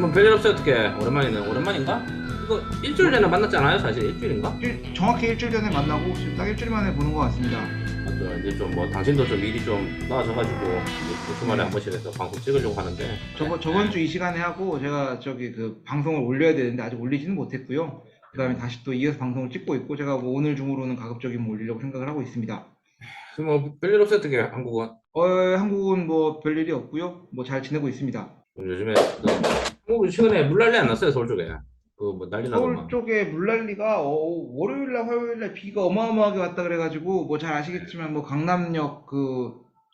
뭐 별일 없어요. 어떻게 오랜만이네. 오랜만인가? 이거 일주일 전에 만났지 않아요? 사실 일주일인가? 정확히 일주일 전에 만나고 지금 딱 일주일 만에 보는 것 같습니다. 맞죠. 이제 좀 뭐 당신도 좀 일이 좀 나아져가지고 이제 주말에 한 네. 번씩 해서 방송 찍으려고 하는데. 저번 주 이 시간에 하고 제가 저기 그 방송을 올려야 되는데 아직 올리지는 못했고요. 그다음에 다시 또 이어서 방송을 찍고 있고 제가 뭐 오늘 중으로는 가급적이면 올리려고 생각을 하고 있습니다. 뭐 별일 없어요. 어떻게 한국은 한국은 뭐 별일이 없고요. 뭐 잘 지내고 있습니다. 요즘에 한국 최근에 물난리 안 났어요. 서울 쪽에 그 뭐 난리 서울 나더만. 쪽에 물난리가 월요일날 화요일날 비가 어마어마하게 왔다 그래가지고 뭐 잘 아시겠지만 뭐 강남역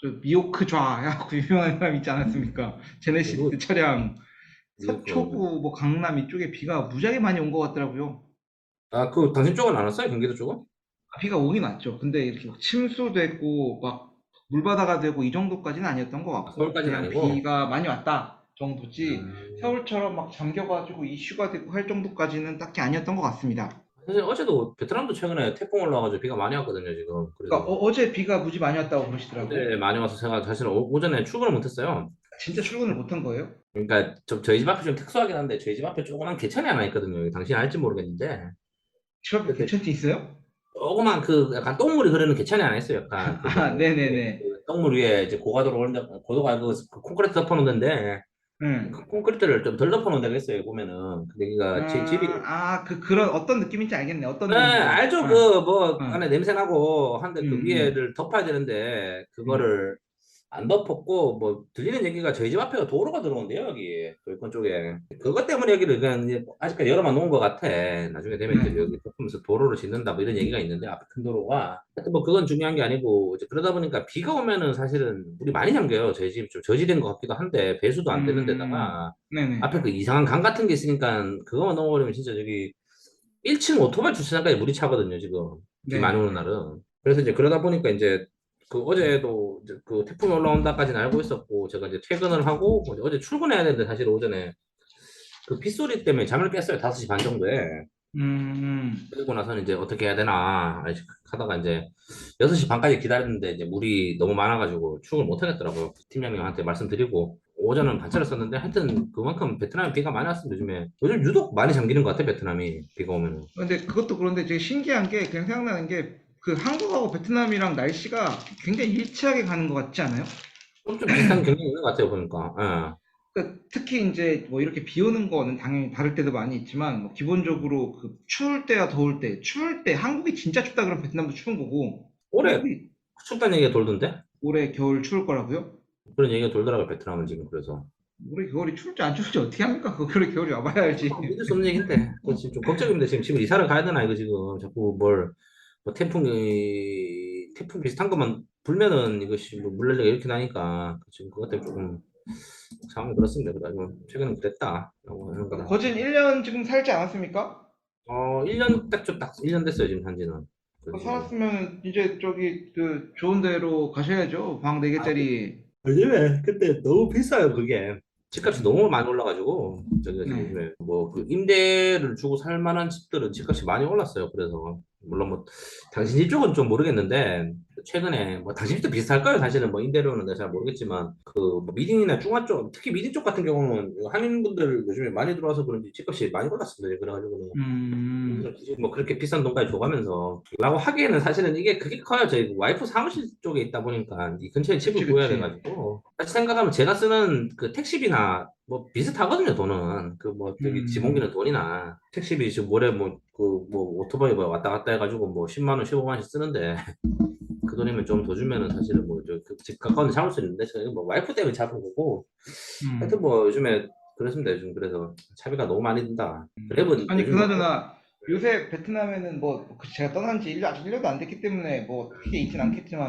저 미오크 좌 해갖고 유명한 사람 있지 않았습니까? 누구 제네시스 차량 그 서초구 뭐 강남 이쪽에 비가 무지하게 많이 온 것 같더라고요. 그 당신 쪽은 안 왔어요? 경기도 쪽은? 비가 오긴 왔죠. 근데 이렇게 막 침수되고 막 물바다가 되고 이 정도까지는 아니었던 것 아, 같고 서울까지는 그냥 아니고. 비가 많이 왔다 정도지 음, 서울처럼 막 잠겨가지고 이슈가 되고 할 정도까지는 딱히 아니었던 것 같습니다. 사실 어제도 베트남도 최근에 태풍 올라와가지고 비가 많이 왔거든요. 지금 그러니까 그래서 제 비가 무지 많이 왔다고 그러시더라고요. 어제 많이 와서 제가 사실 오전에 출근을 못했어요. 진짜 출근을 못한 거예요? 그러니까 저희 집 앞이 좀 특수하긴 한데 저희 집 앞에 조그만 개천이 하나 있거든요. 당신이 알지 모르겠는데 집 앞에 근데 개천티 있어요? 조그만 그 약간 똥물이 흐르는 개천이 하나 있어요. 약간 그 아, 뭐 네네네. 똥물 위에 이제 고가도로 오는데 고도가 그 콘크리트 덮어놓은 데인데 응. 그 콘크리트를 좀 덜 덮어놓은 데가 있어요. 보면은 근데 여기가 제 집이 그런 어떤 느낌인지 알겠네. 어떤 네, 데인지. 알죠. 응, 그 뭐 응, 안에 냄새 나고 한데 그 응, 위에를 덮어야 되는데 응, 그거를 안 덮었고 뭐 들리는 얘기가 저희 집 앞에가 도로가 들어온대요 여기 교육권 쪽에 그것 때문에 여기를 그냥 이제 아직까지 열어만 놓은 것 같아. 나중에 되면 이제 네. 여기 덮으면서 도로를 짓는다 뭐 이런 얘기가 있는데 앞에 큰 도로가 하여튼 뭐 그건 중요한 게 아니고 이제 그러다 보니까 비가 오면은 사실은 물이 많이 잠겨요. 저희 집 좀 저지된 것 같기도 한데 배수도 안 되는 데다가 네네. 앞에 그 이상한 강 같은 게 있으니까 그거만 넘어버리면 진짜 저기 1층 오토바이 주차장까지 물이 차거든요, 지금. 비 많이 오는 네네네. 날은. 그래서 이제 그러다 보니까 이제 그 어제도 이제 그 태풍이 올라온다까지는 알고 있었고, 제가 이제 퇴근을 하고, 어제 출근해야 되는데 사실 오전에 그 빗소리 때문에 잠을 깼어요, 5시 반 정도에. 그리고 나서는 이제 어떻게 해야 되나 하다가 이제 6시 반까지 기다렸는데 이제 물이 너무 많아가지고 출근을 못 하겠더라고요. 팀장님한테 말씀드리고. 오전은 반차를 썼는데 하여튼 그만큼 베트남에 비가 많이 왔습니다, 요즘에. 요즘 유독 많이 잠기는 것 같아, 베트남이. 비가 오면. 근데 그것도 그런데 되게 신기한 게 그냥 생각나는 게 그 한국하고 베트남이랑 날씨가 굉장히 일치하게 가는 것 같지 않아요? 좀 비슷한 경향이 있는 것 같아요, 보니까. 그러니까 특히 이제 뭐 이렇게 비 오는 거는 당연히 다를 때도 많이 있지만 뭐 기본적으로 그 추울 때와 더울 때 추울 때 한국이 진짜 춥다 그러면 베트남도 추운 거고 올해 한국이 춥다는 얘기가 돌던데? 올해 겨울 추울 거라고요? 그런 얘기가 돌더라고요, 베트남은 지금. 그래서. 올해 겨울이 추울지 안 추울지 어떻게 합니까? 그 겨울에 겨울이 와봐야 알지. 믿을 수 없는 얘기인데. 그거 지금 좀 걱정입니다. 지금 집을 이사를 가야 되나, 이거 지금. 자꾸 뭐 태풍 비슷한 것만 불면은 이것이 뭐 물난리가 이렇게 나니까. 지금 그것 때문에 조금 상황이 그렇습니다. 그래가지고 최근엔 그랬다. 라고 하는 거다. 거진 1년 지금 살지 않았습니까? 1년 딱 1년 됐어요, 지금 한지는. 그래서 지금. 살았으면 이제 저기 그 좋은 데로 가셔야죠. 방 4개짜리. 요즘에 근데 너무 비싸요 그게 집값이 음, 너무 많이 올라가지고 저기 네. 요즘에 뭐 그 임대를 주고 살 만한 집들은 집값이 많이 올랐어요. 그래서 물론 뭐 당신 집 쪽은 좀 모르겠는데 최근에 뭐 당신 집도 비슷할 거예요. 사실은 뭐 임대료는 내가 잘 모르겠지만 그뭐 미딘이나 중화 쪽 특히 미딘 쪽 같은 경우는 한인분들 요즘에 많이 들어와서 그런지 집값이 많이 올랐습니다. 그래가지고 음, 굳이 뭐 그렇게 비싼 돈까지 줘가면서 라고 하기에는 사실은 이게 그게 커요. 저희 와이프 사무실 쪽에 있다 보니까 이 근처에 그치, 집을 구해야 그치. 돼가지고 다시 생각하면 제가 쓰는 그 택시비나 뭐 비슷하거든요. 돈은 그 뭐 저기 집 음, 옮기는 돈이나 택시비 지금 월에 뭐 그 뭐 오토바이 뭐 왔다 갔다 해가지고 뭐 10만 원 15만 원씩 쓰는데 그 돈이면 좀 더 주면은 사실은 뭐 저 집 가까운 데 잡을 수 있는데 저희 뭐 와이프 때문에 잡은 거고 하여튼 음. 뭐 요즘에 그렇습니다. 요즘 그래서 차비가 너무 많이 든다. 그랩은 아니, 요즘 뭐 그나저나 요새 베트남에는 제가 떠난 지 1년, 아직 1년도 안 됐기 때문에 뭐 크게 있진 않겠지만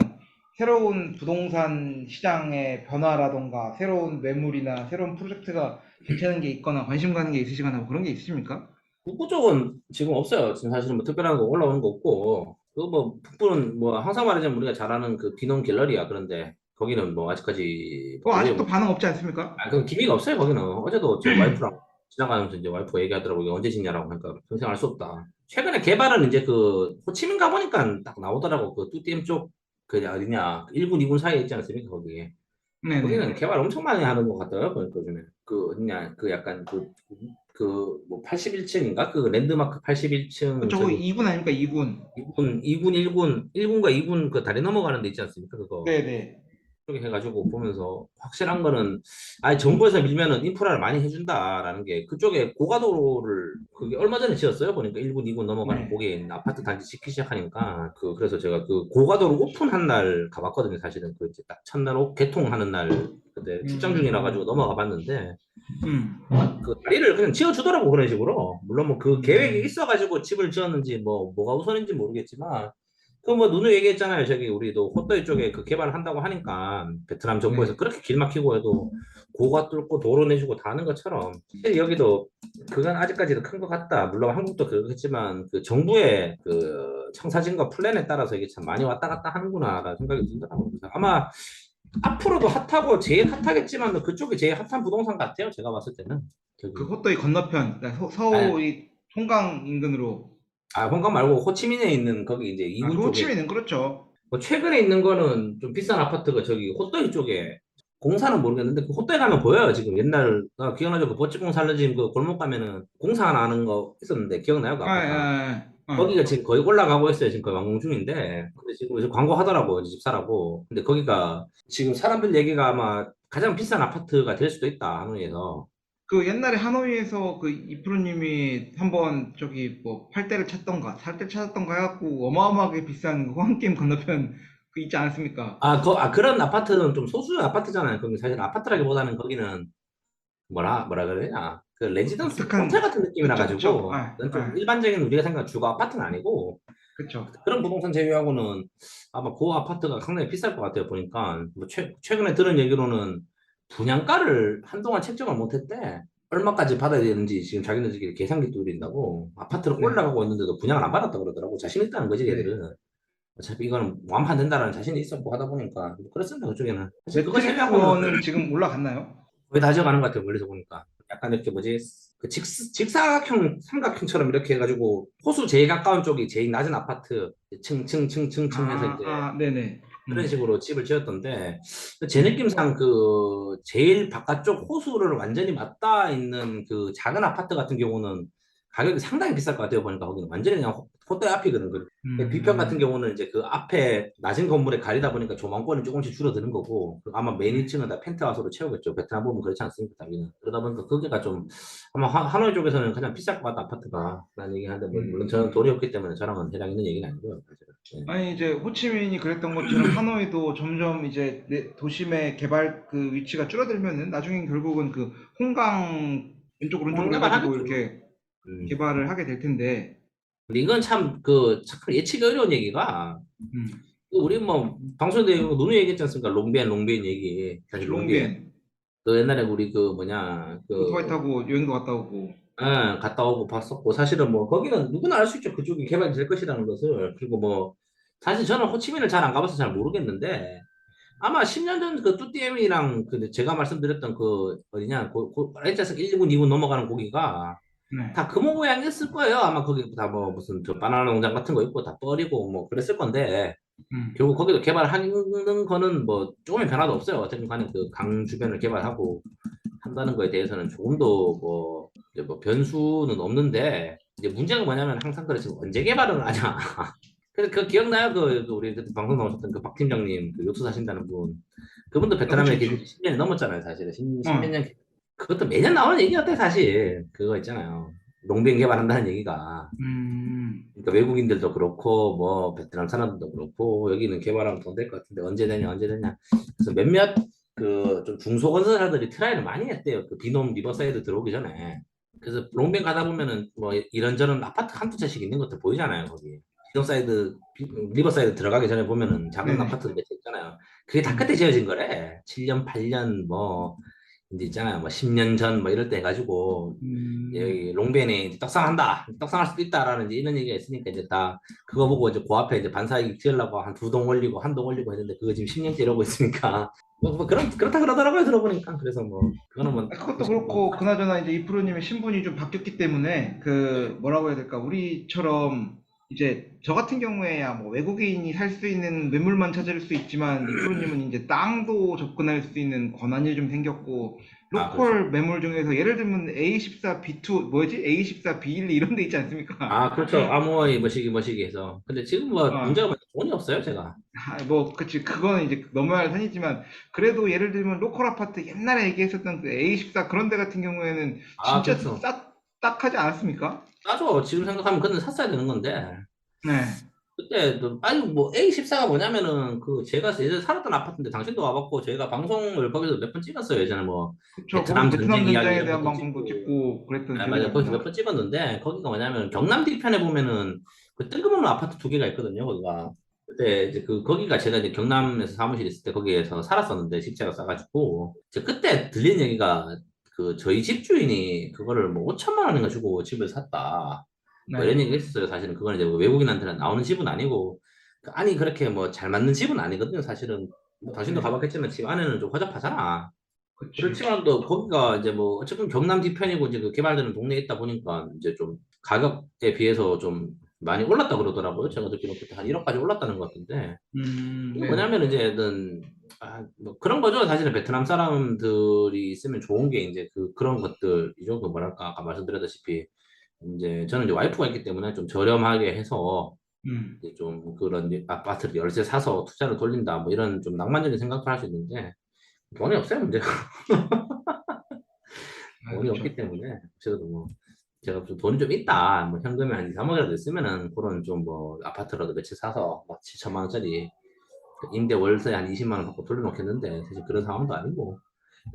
새로운 부동산 시장의 변화라던가 새로운 매물이나 새로운 프로젝트가 괜찮은 게 있거나 관심 가는 게 있으시거나 뭐 그런 게 있으십니까? 북부 쪽은 지금 없어요. 지금 사실은 뭐 특별한 거 올라오는 거 없고, 그 뭐 북부는 뭐 항상 말하자면 우리가 잘 아는 그 귀농 갤러리아 그런데 거기는 뭐 아직까지 뭐 어제 아직도 뭐 반응 없지 않습니까? 그 기미가 없어요. 거기는 어제도 저 와이프랑 지나가면서 이제 와이프가 얘기하더라고요. 이게 언제 짓냐라고 하니까 평생 알 수 없다. 최근에 개발은 이제 그 호치민 가보니까 딱 나오더라고. 그 뚜띠엠 쪽 그 어디냐 1군 2군 사이에 있지 않습니까 거기. 네네. 거기는 개발 엄청 많이 하는 것 같더라고요. 보니까 요즘에. 그냥, 그 약간 뭐 81층인가? 그 랜드마크 81층 그쵸, 거기 저기 2군 아닙니까, 2군? 2군, 1군, 2군 그 다리 넘어가는 데 있지 않습니까? 그거. 네네. 그렇게 해가지고 보면서 확실한 거는 아예 정부에서 밀면은 인프라를 많이 해준다라는 게 그쪽에 고가도로를 그게 얼마 전에 지었어요. 보니까 1군, 2군 넘어가는 네. 고개 있는 아파트 단지 짓기 시작하니까 그래서 제가 그 고가도로 오픈한 날 가봤거든요. 사실은 그 이제 딱 첫날 개통하는 날 그때 출장 중이라 가지고 음, 넘어가 봤는데 음, 그 다리를 그냥 지어주더라고 그런 식으로. 물론 뭐 그 계획이 음, 있어가지고 집을 지었는지 뭐가 우선인지 모르겠지만 그 뭐 누누 얘기했잖아요. 저기 우리도 호떡이 쪽에 그 개발을 한다고 하니까 베트남 정부에서 네. 그렇게 길 막히고 해도 고가 뚫고 도로 내주고 다 하는 것처럼 사실 여기도 그건 아직까지도 큰 것 같다. 물론 한국도 그렇겠지만 그 정부의 그 청사진과 플랜에 따라서 이게 참 많이 왔다 갔다 하는구나라는 생각이 들더라고요. 그래서 아마 앞으로도 핫하고 제일 핫하겠지만 그쪽이 제일 핫한 부동산 같아요. 제가 봤을 때는 그 저기 호떡이 건너편, 그러니까 아니 서울이 송강 인근으로. 홍강 말고 호치민에 있는 거기 이제 아, 그 2군 쪽에 호치민은 그렇죠. 뭐 최근에 있는 거는 좀 비싼 아파트가 저기 호떡이 쪽에 공사는 모르겠는데 그 호떡에 가면 보여요. 지금 옛날 나 기억나죠? 그 버찌공 살려진 그 골목 가면은 공사 하나 하는 거 있었는데 기억나요? 그 아, 아파트 아. 거기가 지금 거의 올라가고 있어요. 지금 거의 완공 중인데 근데 지금 이제 광고 하더라고 집 사라고. 근데 거기가 지금 사람들 얘기가 아마 가장 비싼 아파트가 될 수도 있다 하노이에서. 그 옛날에 하노이에서 그 이프로님이 한번 저기 뭐 팔대를 찾던가 살대를 찾았던가 해갖고 어마어마하게 비싼 그 호환게임 건너편 그 있지 않았습니까? 그런 아파트는 좀 소수의 아파트잖아요. 거기 사실 아파트라기보다는 거기는 뭐라 그러냐. 그 레지던스 호텔 독특한. 같은 느낌이라 그쵸, 그쵸. 가지고 아, 그건 좀 아, 일반적인 우리가 생각하는 주거 아파트는 아니고 그쵸. 그런 부동산 제외하고는 아마 그 아파트가 상당히 비쌀 것 같아요. 보니까 뭐 최근에 들은 얘기로는 분양가를 한동안 책정을 못했대. 얼마까지 받아야 되는지 지금 자기네들끼리 계산기 뚫린다고 아파트를 네, 올라가고 있는데도 분양을 안 받았다 그러더라고. 자신 있다는 거지 네. 걔들은. 어차피 이거는 완판된다는 자신이 있었고 하다 보니까 뭐 그렇습니다. 그쪽에는 사실 그거 제외하고는 매트릭스원은 지금 올라갔나요? 거의 다 지어가는 것 같아요. 멀리서 보니까. 약간 이렇게 뭐지? 그 직사각형, 삼각형처럼 이렇게 해가지고 호수 제일 가까운 쪽이 제일 낮은 아파트 층층층층층 해서 아, 이제 아, 네네. 그런 식으로 집을 지었던데 제 느낌상 그 제일 바깥쪽 호수를 완전히 맞닿아 있는 그 작은 아파트 같은 경우는 가격이 상당히 비쌀 것 같아요. 보니까 거기는 완전히 그냥 호대 앞이거든. B편 같은 음, 경우는 이제 그 앞에 낮은 건물에 가리다 보니까 조망권이 조금씩 줄어드는 거고 아마 메인 네. 1층은 다 펜트하우스로 채우겠죠. 베트남 보면 그렇지 않습니까? 당연히. 그러다 보니까 거기가 좀 아마 하노이 쪽에서는 가장 비쌀 것 같다 아파트가 라는 얘기 하는데 뭐 물론 저는 음. 돈이 없기 때문에 저랑은 해당 있는 얘기는 아니고요. 사실은. 예. 아니 이제 호치민이 그랬던 것처럼 하노이도 점점 이제 도심의 개발 그 위치가 줄어들면은 나중엔 결국은 그 홍강 왼쪽 오른쪽으로 공개만 해가지고 하겠죠. 이렇게 음. 개발을 하게 될 텐데. 근데 이건 참 참 예측이 어려운 얘기가 음. 우리 뭐 방송에도 누누이 얘기했지 않습니까? 롱비엔 얘기 사실 그쵸, 롱비엔 롱비엔 그 옛날에 우리 그 뭐냐 오토바이 타고 여행도 갔다 오고. 갔다 오고 봤었고 사실은 뭐 거기는 누구나 알 수 있죠. 그쪽이 개발이 될 것이라는 것을. 그리고 뭐 사실 저는 호치민을 잘 안 가봐서 잘 모르겠는데 아마 10년 전 그 뚜띠엠이랑 그 제가 말씀드렸던 그 어디냐 H자석 1, 2군, 2군 넘어가는 고기가 네. 다 금호 모양이었을 거예요. 아마 거기 다 뭐 무슨 저 바나나 농장 같은 거 있고 다 뻘이고 뭐 그랬을 건데 음. 결국 거기도 개발하는 거는 뭐 조금의 변화도 없어요. 어쨌든 간에 그 강 주변을 개발하고 한다는 거에 대해서는 조금도 뭐, 이제 뭐 변수는 없는데 이제 문제가 뭐냐면 항상 그렇지만 언제 개발을 하냐. 그래서 그 기억나요? 그 우리 그때 방송 나오셨던 그 박 팀장님 그 요트 사신다는 분. 그분도 아, 그쵸, 베트남에 그쵸. 계신 지 10년이 넘었잖아요, 사실은. 몇 어. 년. 그것도 매년 나오는 얘기였대, 사실. 그거 있잖아요. 농빈 개발한다는 얘기가. 음. 그러니까 외국인들도 그렇고 뭐 베트남 사람들도 그렇고 여기는 개발하면 돈 될 것 같은데 언제 되냐 언제 되냐. 그래서 몇몇 그 좀 중소건설사들이 트라이를 많이 했대요. 그 비놈 리버사이드 들어오기 전에. 그래서 롱뱅 가다 보면은 뭐 이런저런 아파트 한두 채씩 있는 것도 보이잖아요 거기. 리버사이드 들어가기 전에 보면은 작은 네네. 아파트들 몇채 있잖아요. 그게 다 그때 음. 지어진 거래. 7년 8년 뭐 이제 있잖아요. 뭐 10년 전 뭐 이럴 때 해가지고 음. 여기 롱벤에 이제 떡상한다, 떡상할 수도 있다라는 이제 이런 얘기가 있으니까 이제 다 그거 보고 이제 그 앞에 이제 반사이익 지으려고 한 두 동 올리고 한 동 올리고 했는데 그거 지금 10년째 이러고 있으니까 뭐 그렇다 그러더라고요 들어보니까 그래서 뭐 그거는 뭐 아, 그것도 그렇고 그나저나 이제 이프로님의 신분이 좀 바뀌었기 때문에 그 뭐라고 해야 될까 우리처럼 이제 저 같은 경우에야 뭐 외국인이 살 수 있는 매물만 찾을 수 있지만 이프로님은 이제 땅도 접근할 수 있는 권한이 좀 생겼고 아, 그렇죠. 로컬 매물 중에서 예를 들면 A14, B2 뭐지? A14, B1 이런 데 있지 않습니까? 아, 그렇죠. 아모이 뭐시기 해서. 근데 지금 뭐 어, 문제가 뭐냐, 돈이 없어요, 제가. 뭐 그치 그거는 이제 넘어야 할 산이지만 그래도 예를 들면 로컬 아파트 옛날에 얘기했었던 그 A14 그런 데 같은 경우에는 아, 진짜 그렇죠. 딱하지 않았습니까? 따죠. 지금 생각하면 근데 샀어야 되는 건데. 네. 그때, 아니, 뭐, A14가 뭐냐면은, 그, 제가 예전에 살았던 아파트인데, 당신도 와봤고, 저희가 방송을 거기서 몇 번 찍었어요. 예전에 뭐, 그쵸. 베트남 거기서 베트남 전쟁 이야기 전쟁에 이런 대한 것도 방송도 찍고, 찍고 그랬던 아, 기억이 맞아. 거기서 몇 납니다. 번 찍었는데, 거기가 뭐냐면, 경남 뒤편에 보면은, 그 뜬금없는 아파트 두 개가 있거든요, 거기가. 그때 이제 거기가 제가 이제 경남에서 사무실 있을 때 거기에서 살았었는데, 집제가 싸가지고, 제 그때 들린 얘기가, 그, 저희 집주인이 그거를 뭐 5천만 원인가 주고 집을 샀다. 뭐 이런 네. 얘기가 있었어요. 사실은 그건 이제 뭐 외국인한테는 나오는 집은 아니고, 아니, 그렇게 뭐 잘 맞는 집은 아니거든요, 사실은. 뭐 당신도 네. 가봤겠지만 집 안에는 좀 허접하잖아. 그치. 그렇지만 또 거기가 이제 뭐 어쨌든 경남 뒤편이고 이제 그 개발되는 동네에 있다 보니까 이제 좀 가격에 비해서 좀 많이 올랐다 그러더라고요. 제가 듣기로 그때 한 1억까지 올랐다는 것 같은데. 이게 네네. 뭐냐면 이제는 뭐 그런 거죠. 사실은 베트남 사람들이 있으면 좋은 게 이제 그런 것들이죠. 그 뭐랄까 아까 말씀드렸다시피 이제 저는 이제 와이프가 있기 때문에 좀 저렴하게 해서 음. 이제 좀 그런 아파트를 열세 사서 투자를 돌린다 뭐 이런 좀 낭만적인 생각도 할 수 있는데 돈이 없어요 문제가. 아, 돈이 그쵸. 없기 때문에 저도 뭐 제가 좀 돈이 좀 있다 뭐 현금이 한 2, 3억이라도 있으면은 그런 좀 뭐 아파트라도 몇채 사서 막 7천만 원짜리 그 임대 월세 한 20만 원 받고 돌려놓겠는데 사실 그런 상황도 아니고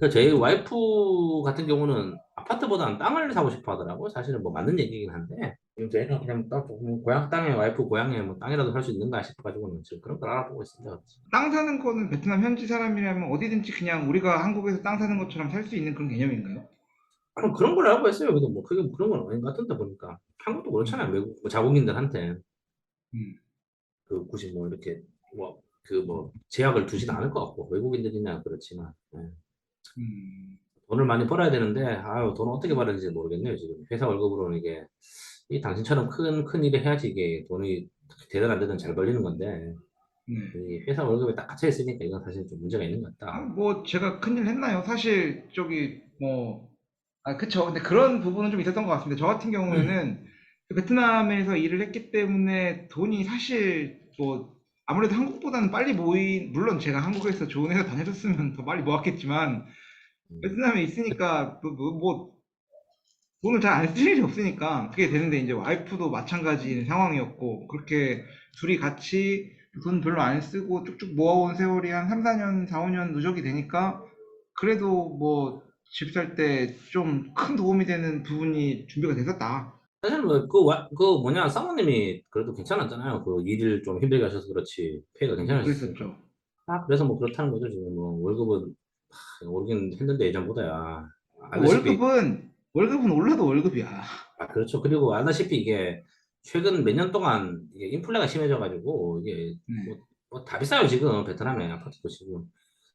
그 저희 와이프 같은 경우는 아파트보다는 땅을 사고 싶어 하더라고. 사실은 뭐 맞는 얘기긴 한데 지금 저희가 그냥 뭐 고향 땅에 와이프 고향에 뭐 땅이라도 살 수 있는가 싶어가지고는 지금 그런 걸 알아보고 있습니다. 땅 사는 거는 베트남 현지 사람이라면 어디든지 그냥 우리가 한국에서 땅 사는 것처럼 살 수 있는 그런 개념인가요? 그런 걸 알고 있어요. 그래도 뭐 그게 뭐 그런 건 아닌 것 같던데 보니까 한국도 그렇잖아요. 음. 외국 뭐 자국민들한테 음. 그 굳이 뭐 이렇게 뭐 그 뭐 제약을 두지는 않을 것 같고 외국인들이냐 그렇지만 음. 돈을 많이 벌어야 되는데 아유 돈 어떻게 벌었는지 모르겠네요. 지금 회사 월급으로는 이게 이 당신처럼 큰 일을 해야지 이게 돈이 되든 안 되든 잘 벌리는 건데 네. 이 회사 월급에 딱 갇혀 있으니까 이건 사실 좀 문제가 있는 것 아, 같다. 뭐 제가 큰일 했나요? 사실 저기 뭐 그쵸. 근데 그런 부분은 좀 있었던 것 같습니다. 저 같은 경우에는 그 베트남에서 일을 했기 때문에 돈이 사실 뭐 아무래도 한국보다는 빨리 물론 제가 한국에서 좋은 회사 다녀줬으면 더 빨리 모았겠지만 음, 베트남에 있으니까 뭐 돈을 잘 안 쓸 일이 없으니까 그게 되는데 이제 와이프도 마찬가지인 상황이었고 그렇게 둘이 같이 돈 별로 안 쓰고 쭉쭉 모아온 세월이 한 3, 4년, 4, 5년 누적이 되니까 그래도 뭐 집 살 때 좀 큰 도움이 되는 부분이 준비가 됐었다. 사실 그 뭐냐 사모님이 그래도 괜찮았잖아요. 그 일을 좀 힘들게 하셔서 그렇지 페이가 괜찮으셨으니까. 그랬었죠. 그래서 뭐 그렇다는 거죠. 지금 뭐 월급은 오르긴 했는데 예전보다야 알다시피 월급은 올라도 월급이야. 그렇죠. 그리고 알다시피 이게 최근 몇 년 동안 이게 인플레가 심해져가지고 이게 네. 뭐 다 비싸요 지금 베트남에 아파트도 지금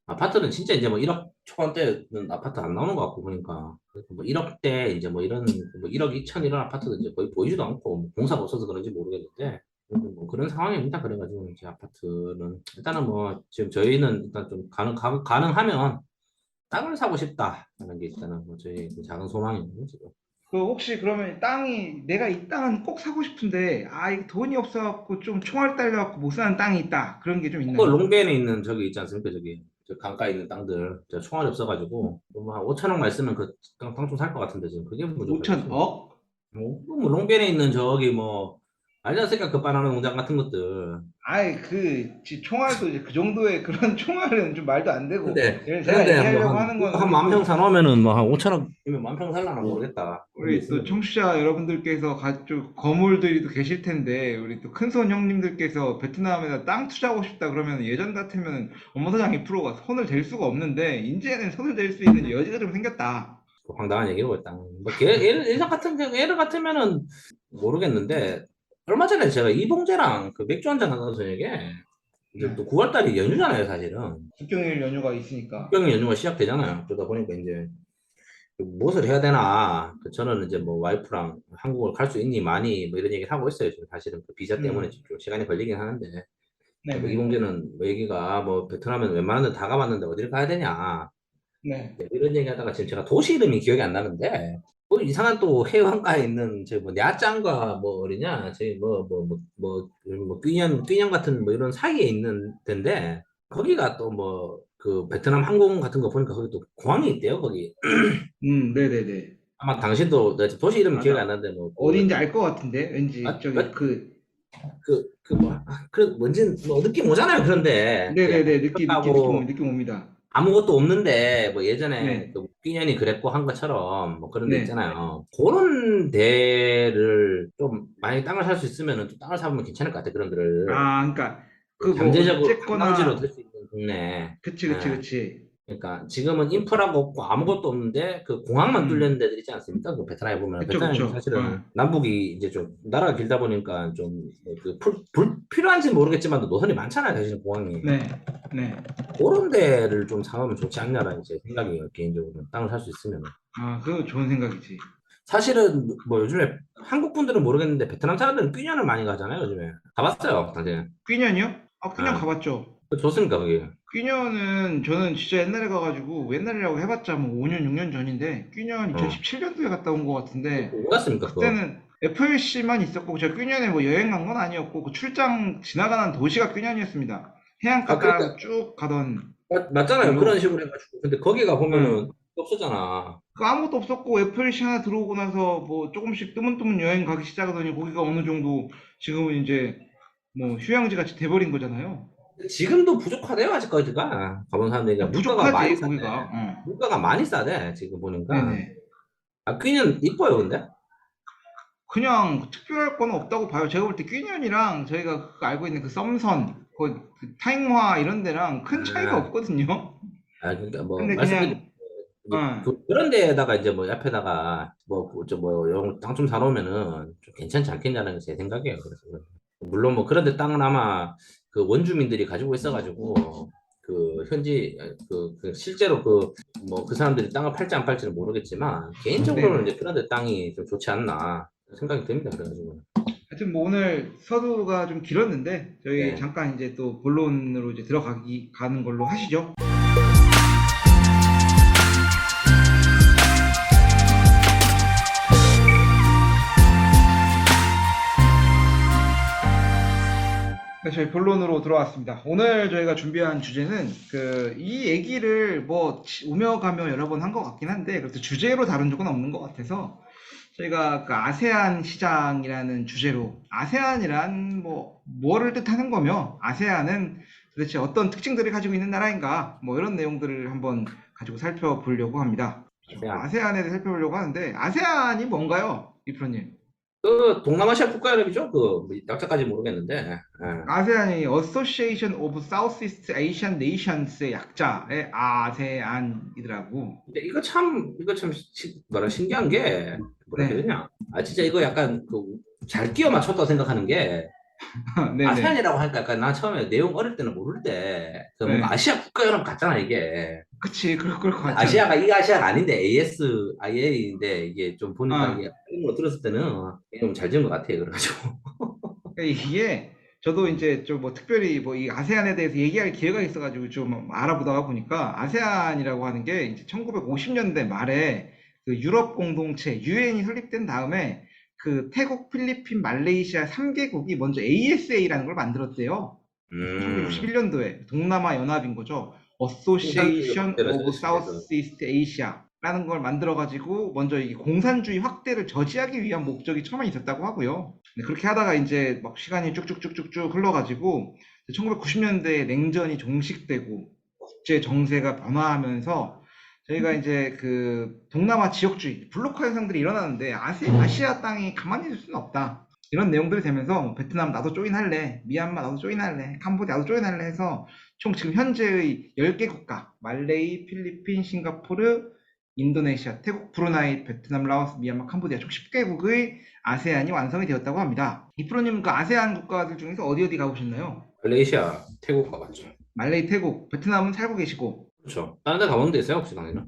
아파트는 진짜 이제 뭐 1억 초반대는 아파트 안 나오는 것 같고 보니까 그래서 뭐 1억대 이제 뭐 이런 뭐 1억 2천 이런 아파트는 이제 거의 보이지도 않고 뭐 공사가 없어서 그런지 모르겠는데 뭐 그런 상황입니다. 그래가지고 이제 아파트는 일단은 뭐 지금 저희는 일단 좀 가능하면 땅을 사고 싶다라는 게 일단은 뭐 저희 그 작은 소망이거든요 지금. 그 혹시 그러면 땅이 내가 이 땅은 꼭 사고 싶은데 이 돈이 없어갖고 좀 총알 딸려갖고 못 사는 땅이 있다. 그런 게 좀 그 있나요? 롱벤에 있는 저기 있지 않습니까? 저기 저 강가에 있는 땅들 저 총알이 없어가지고 뭐한 5천억만 있으면 그 땅 좀 살 것 같은데 지금 그게 부족하겠지. 5천억? 뭐 롱벤에 있는 저기 뭐 알지 않습니까? 그 바나나 농장 같은 것들. 총알도 이제 그 정도의 그런 총알은 좀 말도 안 되고, 제가 그런데 뭐 얘기하려고 한 하는 건 한 우리 만평 또, 사놓으면은 뭐 한 5천억이면 만평 살라나 모르겠다. 그런 게 우리 또 있으면. 청취자 여러분들께서 좀 거물들이 또 계실 텐데, 우리 또 큰손 형님들께서 베트남에다 땅 투자하고 싶다 그러면 예전 같으면 업무사장 2%가 손을 댈 수가 없는데, 이제는 손을 댈 수 있는 여지가 좀 생겼다. 황당한 얘기고 일단 뭐 예전 같은 예를 같으면은 모르겠는데 얼마 전에 제가 이봉재랑 그 맥주 한잔 하던 저녁에 이제 네. 또 9월달이 연휴잖아요 사실은 국경일 연휴가 있으니까. 국경일 연휴가 시작되잖아요 그러다 보니까 이제 무엇을 해야 되나? 저는 이제 뭐 와이프랑 한국을 갈 수 있니 많이 뭐 이런 얘기를 하고 있어요. 지금 사실은 그 비자 때문에 음, 좀 시간이 걸리긴 하는데 뭐 네네. 이봉재는 뭐 얘기가 뭐 베트남에는 웬만한 데 다 가봤는데 어디를 가야 되냐? 네. 네, 이런 얘기 하다가 지금 제가 도시 이름이 기억이 안 나는데 뭐 이상한 또 해안가에 있는 저뭐 야짱과 뭐 어디냐 저희 뭐 끼년 같은 뭐 이런 사이에 있는 데인데 거기가 또 뭐 그 베트남 항공 같은 거 보니까 거기 또 공항이 있대요 거기 네네네. 아마 당신도 내 도시 이름 기억이 안 맞아. 나는데 뭐그 어딘지 알 것 같은데, 왠지, 저기, 그 뭔지 뭐 느낌 오잖아요 그런데 그 약간 네네네. 하고 느낌 옵니다. 아무것도 없는데 뭐 예전에 네. 그 끼년이 그랬고 한 것처럼 뭐 그런 데 네. 있잖아요. 그런 데를 좀 만약에 땅을 살 수 있으면은 좀 땅을 사보면 괜찮을 것 같아 그런 데를 아, 그러니까, 그 뭐, 잠재적으로 관광지로 어쨌거나, 될 수 있는 동네. 그치, 그치, 예. 그치. 그러니까 지금은 인프라가 없고 아무것도 없는데 그 공항만 뚫려 있는 음, 데들 있지 않습니까? 그 베트남에 보면 그쵸, 베트남이 그쵸. 사실은 남북이 이제 좀 나라가 길다 보니까 좀그 불필요한지 모르겠지만 노선이 많잖아요. 사실은 공항이. 네, 네. 그런 데를 좀 사면 좋지 않냐라는 제 생각이에요. 개인적으로 땅을 살 수 있으면. 아, 그거 좋은 생각이지. 사실은 뭐 요즘에 한국 분들은 모르겠는데 베트남 사람들은 뀌년을 많이 가잖아요. 요즘에 가봤어요, 당신. 뀌년이요? 아, 뀌년 아, 가봤죠. 좋습니까 그게? 뀌년은 저는 진짜 옛날에 가가지고, 옛날이라고 해봤자 뭐 5년, 6년 전인데, 뀌년 어, 2017년도에 갔다 온 것 같은데, 뭐 갔습니까 그거? 그때는 FLC만 있었고, 제가 뀌년에 뭐 여행 간 건 아니었고, 그 출장 지나가는 도시가 뀌년이었습니다. 해안가 아, 따라서 그러니까 쭉 가던 맞잖아요. 그런 길로. 식으로 해가지고. 근데 거기가 네. 보면은 없었잖아. 그 아무것도 없었고 FLC 하나 들어오고 나서 뭐 조금씩 뜨문뜨문 여행 가기 시작하더니 거기가 어느 정도 지금은 이제 뭐 휴양지 같이 돼버린 거잖아요. 지금도 부족하대요 아직까지가. 가본 사람 얘기가 물가가 많이 부족하지 싸대. 거기가. 어. 물가가 많이 싸대 지금 보니까. 네네. 아, 뀌년 이뻐요 근데? 그냥 특별할 건 없다고 봐요. 제가 볼 때 뀌년이랑 저희가 그 알고 있는 그 썸선, 그 타잉화 이런 데랑 큰 차이가 아, 없거든요. 그러니까 뭐 근데 말씀드린 그냥 이제 어, 그런 데에다가 이제 뭐 옆에다가 땅좀 사놓으면은 좀 괜찮지 않겠냐는 게 제 생각이에요. 그래서 물론 뭐 그런데 땅은 아마 그 원주민들이 가지고 있어가지고 그 현지 그 실제로 그 뭐 그 사람들이 땅을 팔지 안 팔지는 모르겠지만 개인적으로는 네네. 이제 그런 데 땅이 좀 좋지 않나 생각이 듭니다. 그래가지고 하여튼 뭐 오늘 서두가 좀 길었는데 저희 네. 잠깐 이제 또 본론으로 이제 들어가기 가는 걸로 하시죠. 네, 저희 본론으로 들어왔습니다. 오늘 저희가 준비한 주제는 이 얘기를 뭐 오며 가며 여러 번 한 것 같긴 한데 그래도 주제로 다룬 적은 없는 것 같아서 저희가 그 아세안 시장이라는 주제로 아세안이란 뭐 뭐를 뜻하는 거며 아세안은 도대체 어떤 특징들을 가지고 있는 나라인가 뭐 이런 내용들을 한번 가지고 살펴보려고 합니다. 그렇죠. 아세안 아세안에 대해 살펴보려고 하는데 아세안이 뭔가요, 이프로님? 그 동남아시아 국가연합이죠. 그뭐 약자까지 모르겠는데 예. 아세안이 Association of Southeast Asian Nations의 약자의 아세안이더라고. 근데 이거 참 뭐라 신기한 게 뭐라 해야 네, 되냐? 아 진짜 이거 약간 그 잘 끼워 맞췄다고 생각하는 게 네네, 아세안이라고 하니까 약간 나 처음에 내용 어릴 때는 모를 때 그 뭔가 네. 아시아 국가연합 같잖아 이게. 그치, 그럴 것 같잖아. 아시아가 이게 아시아가 아닌데 ASIA인데 이게 좀 보니까 아, 이게 이런 거 들었을 때는 이게 좀 잘 지은 것 같아요. 그래가지고 그러니까 이게 저도 이제 좀 뭐 특별히 뭐 이 아세안에 대해서 얘기할 기회가 있어가지고 좀 알아보다가 보니까 아세안이라고 하는 게 이제 1950년대 말에 그 유럽 공동체 유엔이 설립된 다음에 그 태국, 필리핀, 말레이시아 3개국이 먼저 ASA라는 걸 만들었대요. 음 1961년도에 동남아 연합인 거죠. 공산주의 Association 확대를 of 위해서 Southeast Asia라는 걸 만들어 가지고 먼저 이 공산주의 확대를 저지하기 위한 목적이 처음에 있었다고 하고요. 네, 그렇게 하다가 이제 막 시간이 쭉쭉쭉쭉쭉 흘러가지고 1990년대에 냉전이 종식되고 국제 정세가 변화하면서 저희가 이제 그 동남아 지역주의 블록화 현상들이 일어나는데 아시아 땅이 가만히 있을 수는 없다. 이런 내용들이 되면서 뭐 베트남 나도 조인할래, 미얀마 나도 조인할래, 캄보디아 나도 조인할래 해서 총 지금 현재의 10개 국가, 말레이, 필리핀, 싱가포르, 인도네시아, 태국, 브루나이, 베트남, 라오스, 미얀마, 캄보디아 총 10개국의 아세안이 완성이 되었다고 합니다. 이프로님 그 아세안 국가들 중에서 어디 가보셨나요? 말레이시아, 태국 가봤죠. 말레이, 태국, 베트남은 살고 계시고, 그렇죠. 다른 데 가본 데 있어요 혹시 당연히?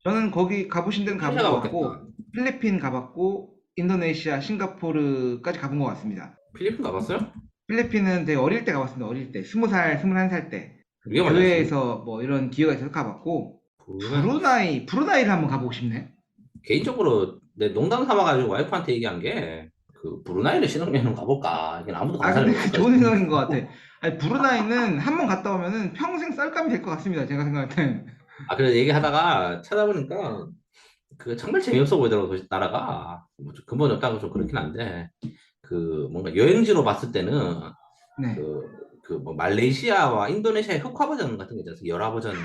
저는 거기 가보신 데는 가본 인도네시아 것 가봤겠다. 같고, 필리핀 가봤고, 인도네시아, 싱가포르까지 가본 것 같습니다. 필리핀 가봤어요? 필리핀은 되게 어릴 때 가봤습니다. 어릴 때. 20살, 21살 때. 위험하지 않습니까? 교회에서 뭐 이런 기회가 있어서 가봤고, 브루나이. 브루나이를 한번 가보고 싶네. 개인적으로 내 농담 삼아가지고 와이프한테 얘기한 게 그 브루나이를 신혼여행 가볼까? 이게 아무도 간 아, 근데 사람이 없을까 좋은 싶은데. 생각인 것 같아. 아니, 브루나이는 한번 갔다 오면은 평생 썰감이 될 것 같습니다. 제가 생각할 땐. 아, 그래서 얘기하다가 찾아보니까 그 정말 재미없어 보이더라고, 나라가. 뭐좀 근본이 없다고 좀 그렇긴 한데, 그 뭔가 여행지로 봤을 때는 네. 그 뭐 말레이시아와 인도네시아의 흑화 버전 같은 게 있잖아요. 열화 버전